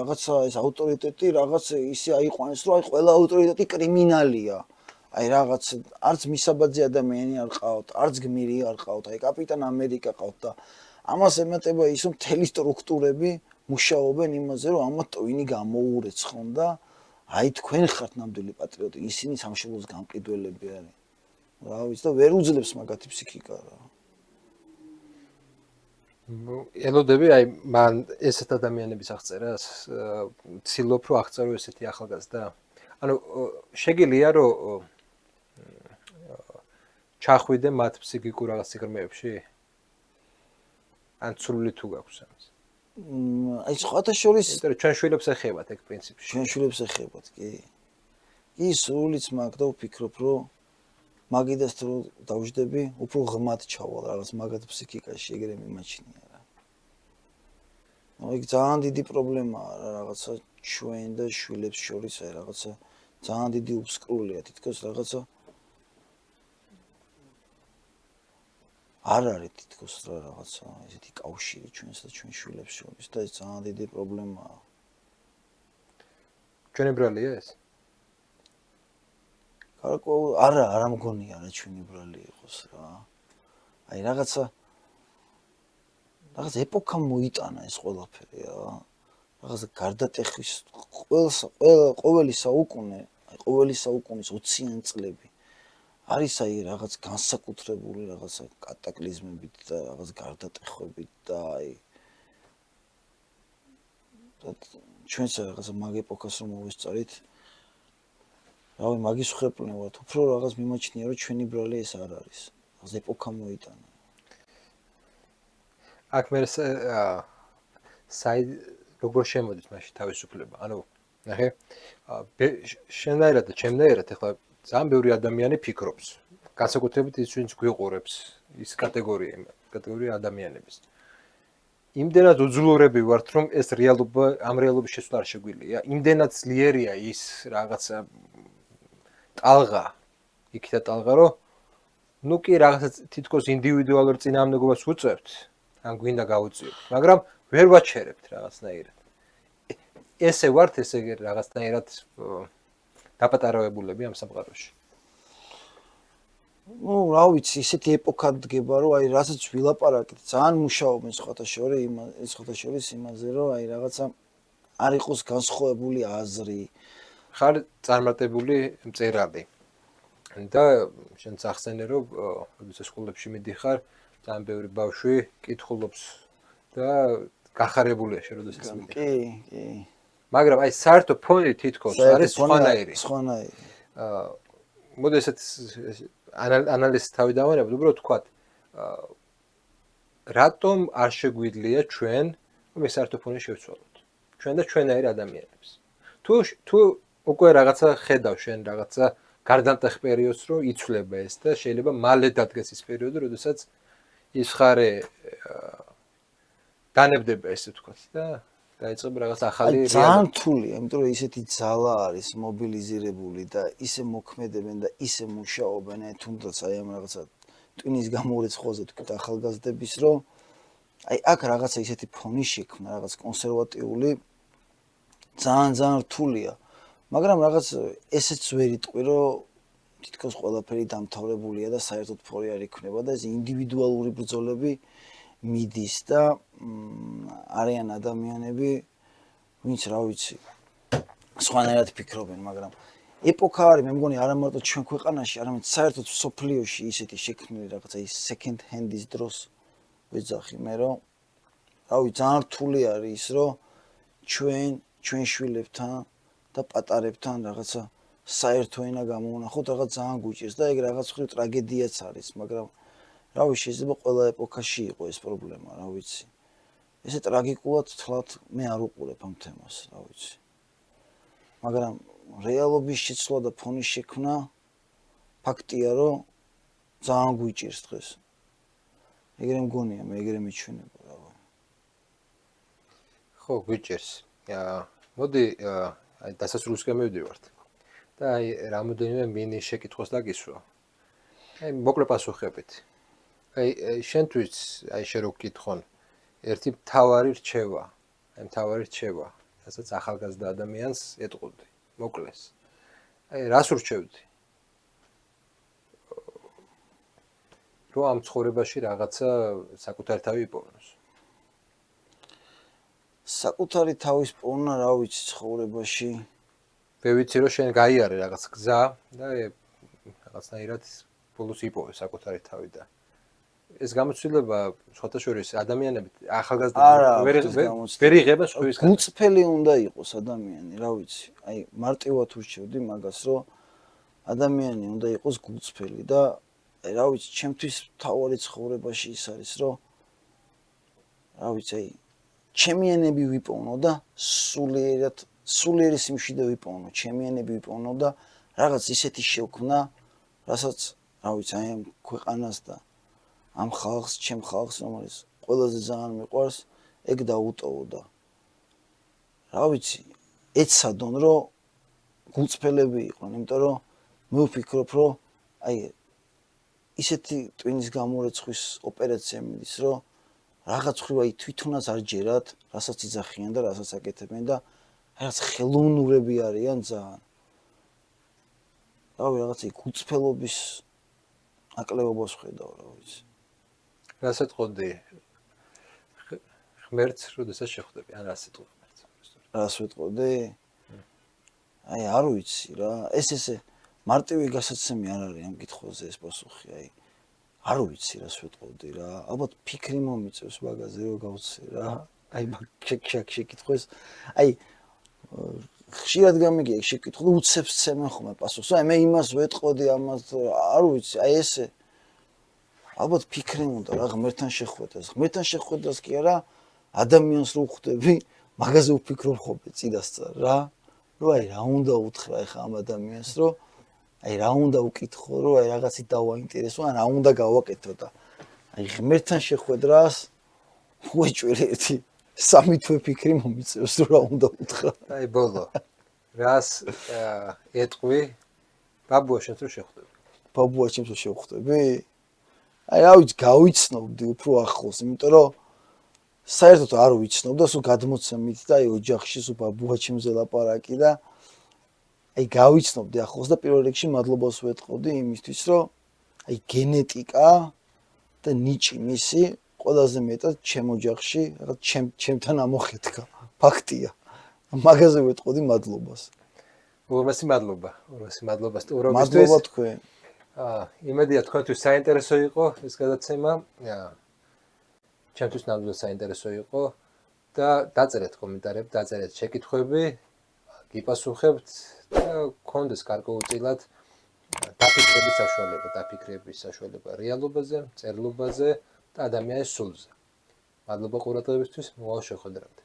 რაღაცა ეს ავტორიტეტი რაღაც ისე აიყვანეს, რომ აი ყველა ავტორიტეტი კრიმინალია. აი რაღაც არც მისაბაძე ადამიანი არ ყავთ, არც გმირი არ ყავთ, აი კაპიტან ამერიკა ყავთ და ამას ემატება ის, რომ მთელი სტრუქტურები მუშაობენ იმაზე, რომ ამათ ტვინი გამოურეცხონ და აი თქვენ ხართ ნამდვილი პატრიოტი, ისინი სამშობლოს გამყიდველები არიან. რა ვიცი და ვერ უძლებს მაგათი ფსიქიკა რა. ელოდები აი მან ესეთ ადამიანების აღწერას, ცდილობ რომ აღწერო ესეთი ახალგაზრდა. ანუ შეგიძლია რომ ჩახვიდე მათ ფსიქიკურ რაღაც სიღრმეებში? ან ცრული თუ გაქვს ამის? აი სხვათა შორის იმიტომ რომ ჩვენ შვილებს ეხებათ ეგ პრინციპში. ჩვენ შვილებს ეხებათ, კი. კი, სრულიც მაგ და ვფიქრობ, რომ მაგიდას თუ დავждები, უფრო ღმად ჩავალ რაღაც მაგათ ფსიქიკაში ეგრე მიმაჩნია რა. აი ძალიან დიდი პრობლემაა რა რაღაცა ჩვენ და შვილებს შორის აი რაღაცა ძალიან დიდი უსკრულია თითქოს რაღაცა არ არის თითქოს რა რაღაცა ესეთი კავშირი ჩვენს და ჩვენ შვილებს შორის და ეს ძალიან დიდი პრობლემაა. ჩვენებრალია ეს? არა მგონია რა ჩვენი ბრალი იყოს რა. აი რაღაცა ეპოქა მოიტანა ეს ყველაფერი რა. რაღაცა გარდატეხვის ყოველი საუკუნის 20-იან წლები არის აი რაღაც განსაკუთრებული რაღაცა კატაკლიზმებით და რაღაც გარდატეხვებით და აი ჩვენც რაღაცა მაგ ეპოქას რომ მოვესწარით რავი მაგის ხვეპლნე ვართ უფრო რაღაც მიმაჩნია რომ ჩვენი ბრალი ეს არ არის რაღაც ეპოქა მოიტანა აქ მე საიდ როგორ შემოდის მაშინ თავისუფლება ანუ ნახე შენაირად და ჩემნაირად ეხლა ძალიან ბევრი ადამიანი ფიქრობს განსაკუთრებით ის ვინც გვიყურებს ის კატეგორია ადამიანების იმდენად უძლურები ვართ, რომ ეს რეალობა ამ რეალობის შესვლა არ შეგვიძლია. იმდენად ძლიერია ის რაღაცა ტალღა, იქითა ტალღა, რომ ნუ კი რაღაცა თითქოს ინდივიდუალურ წინააღმდეგობას უწევთ, ან გვინდა გავუწიოთ, მაგრამ ვერ ვაჩერებთ რაღაცნაირად. ესე ვართ, ესე რაღაცნაირად დაპატარავებულები ამ სამყაროში. ნუ რა ვიცი, ისეთი ეპოქა დგება, რომ აი რასაც ვილაპარაკეთ, ძალიან მუშაობენ სხვათა შორის იმაზე, რომ აი რაღაცა არ იყოს განსხვავებული აზრი. ხარ წარმატებული მწერალი. და შენ ახსენე, რომ როდესაც სკოლებში მიდიხარ, ძალიან ბევრი ბავშვი კითხულობს და გახარებულია შენ როდესაც მიდიხარ. კი. მაგრამ აი საერთო ფონი თითქოს არის სხვანაირი. სხვანაირი. მოდი ესეთ ანალიზს თავი დავანებოთ, უბრალოდ ვთქვათ, რატომ არ შეგვიძლია ჩვენ ეს საერთო ფონი შევცვალოთ? ჩვენ და ჩვენაირი ადამიანებს. თუ უკვე რაღაცა ხედავ შენ რაღაცა გარდამტეხ პერიოდს, რომ იცვლება ეს და შეიძლება მალე დადგეს ის პერიოდი, როდესაც ის ხარე განებდება ესე ვთქვათ და დაიწყება რაღაც ახალი რეალობა. ძალიან რთულია, იმიტომ რომ ისეთი ძალა არის მობილიზირებული და ისე მოქმედებენ და ისე მუშაობენ, თუნდაც აი ამ რაღაცა ტვინის გამორეცხვაზე თქვით ახალგაზრდების, რომ აი აქ რაღაცა ისეთი ფონი შექმნა, რაღაც კონსერვატიული ძალიან რთულია. მაგრამ რაღაც ესეც ვერ იტყვი, რომ თითქოს ყველაფერი დამთავრებულია და საერთოდ ფორი არ იქნება და ეს ინდივიდუალური ბრძოლები მიდის და არიან ადამიანები, ვინც რა ვიცი, სხვანაირად ფიქრობენ, მაგრამ ეპოქა არის, მე მგონი არა მარტო ჩვენ ქვეყანაში, არამედ საერთოდ სოფლიოში ისეთი შექმნილი რაღაცა ის second hand-ის დროს ვეძახი მე, რომ რა ვიცი, ძალიან რთული არის ის, რომ ჩვენ შვილებთან და პატარებთან რაღაცა საერთო ენა გამოვნახოთ, რაღაც ძალიან გვიჭირს და ეგ რაღაც მხრივ ტრაგედიაც არის, მაგრამ რა ვიცი, შეიძლება ყველა ეპოქაში იყო ეს პრობლემა, რა ვიცი. ესე ტრაგიკულად თლად მე არ უყურებ ამ თემას, რა ვიცი. მაგრამ რეალობის შეცვლა და ფონის შექმნა ფაქტია, რომ ძალიან გვიჭირს დღეს. ეგრე მგონია, მე ეგრე მიჩვენება, რა ვიცი. ხო, გვიჭირს. მოდი აი დასასრულისკენ მივდივართ. და აი რამოდენიმე მინი შეკითხვას დაგისვა. აი მოკლე პასუხებით. აი შენთვის აი შენ რო გკითხონ ერთი მთავარი რჩევა, რასაც ახალგაზრდა ადამიანს ეტყობდი, მოკლეს. აი რას ურჩევდი? რომ ამ ცხოვრებაში რაღაცა საკუთარი თავი იპოვნოს. საკუთარი თავის პოვნა, რა ვიცი, ცხოვრებაში. მე ვიცი რომ შენ გაიარე რაღაც გზა და რაღაცნაირად ბოლოს იპოვე საკუთარი თავი და ეს გამოცდილება სხვათა შორის ადამიანები ახალგაზრდები ვერ იღება სხვის გულწრფელი უნდა იყოს ადამიანი, რა ვიცი. აი მარტივად ურჩევდი მაგას, რომ ადამიანი უნდა იყოს გულწრფელი და აი რა ვიცი, ჩემთვის მთავარი ცხოვრებაში ის არის, რომ რა ვიცი, აი ჩემი ენები ვიპოვნო და სულიერი სიმშვიდე ვიპოვნო, ჩემი ენები ვიპოვნო და რაღაც ისეთი შევქმნა, რასაც რა ვიცი, აი ამ ქვეყანას და ამ ხალხს, ჩემ ხალხს, რომელიც ყველაზე ძალიან მიყვარს, ეგ დაუტოვო და რა ვიცი, ეცადონ, რომ გულწრფელები იყვნენ, იმიტომ რომ მე ვფიქრობ, რომ აი ისეთი ტვინის გამორეცხვის ოპერაცია მიდის, რომ რაღაც ხრივ აი თვითონაც არ ჯერათ, რასაც იძახიან და რასაც აკეთებენ და რაღაც ხელოვნურები არიან ძალიან. რავი, რაღაც გულწრფელობის აკლებობას ვხედავ, რა ვიცი. რას ეთყობდი? ღმერთს როდესაც შეხვდები, ან რას ეთყობ ღმერთს? რას ვეთყობდი? აი არ ვიცი რა, ესე მარტივი გასაცემი არ არის ამ კითხვაზე ეს პასუხი, აი არ ვიცი რას ვეთყობდი რა. ალბათ ფიქრი მომიწევს მაგაზე რომ გავცე რა. აი მაგ შეკითხვას, აი ხშირად გამიგია შეკითხვა, უცებს ცემენ ხოლმე პასუხს. აი მე იმას ვეთყოდი, ამას არ ვიცი, აი ესე ალბათ ფიქრი უნდა რა ღმერთთან შეხვედას. ღმერთთან შეხვედას კი არა, ადამიანს რო ხვდები, მაგაზე ვფიქრობ ხოლმე წინასწარ რა. რომ აი რა უნდა უთხრა ახლა ამ ადამიანს, რომ აი რა უნდა უკითხო, რომ აი რაღაცით დავაინტერესო, ან რა უნდა გავაკეთო და აი ღმერთთან შეხვედრას უეჭველი ერთი სამი თვე ფიქრი მომიწევს რა უნდა უთხრა. აი ბოლო. რას ეტყვი ბაბუა შენს რო შეხვდები? ბაბუა ჩემს რო შევხვდები? აი რა ვიცი, გავიცნობდი უფრო ახლოს, იმიტომ რომ საერთოდ არ ვიცნობ და სულ გადმოცემით და აი ოჯახში სულ ბაბუა ჩემზე ლაპარაკი და აი გავიცნობდი ახლოს და პირველ რიგში მადლობას ვეთყოდი იმისთვის, რომ აი გენეტიკა და ნიჭი მისი ყველაზე მეტად ჩემ ოჯახში რაღაც ჩემთან ამოხეთქა. ფაქტია. მაგაზე ვეთყოდი მადლობას. უღრმესი მადლობა. უღრმესი მადლობა სტუმრობისთვის. მადლობა თქვენ. იმედია თქვენთვის საინტერესო იყო ეს გადაცემა. ჩემთვის ნამდვილად საინტერესო იყო და დაწერეთ კომენტარები, დაწერეთ შეკითხვები, გიპასუხებთ და გქონდეს გარკვეულწილად დაფიქრების საშუალება რეალობაზე, წერილობაზე და ადამიანის სულზე. მადლობა ყურადღებისთვის, მოვალ შეხვედრამდე.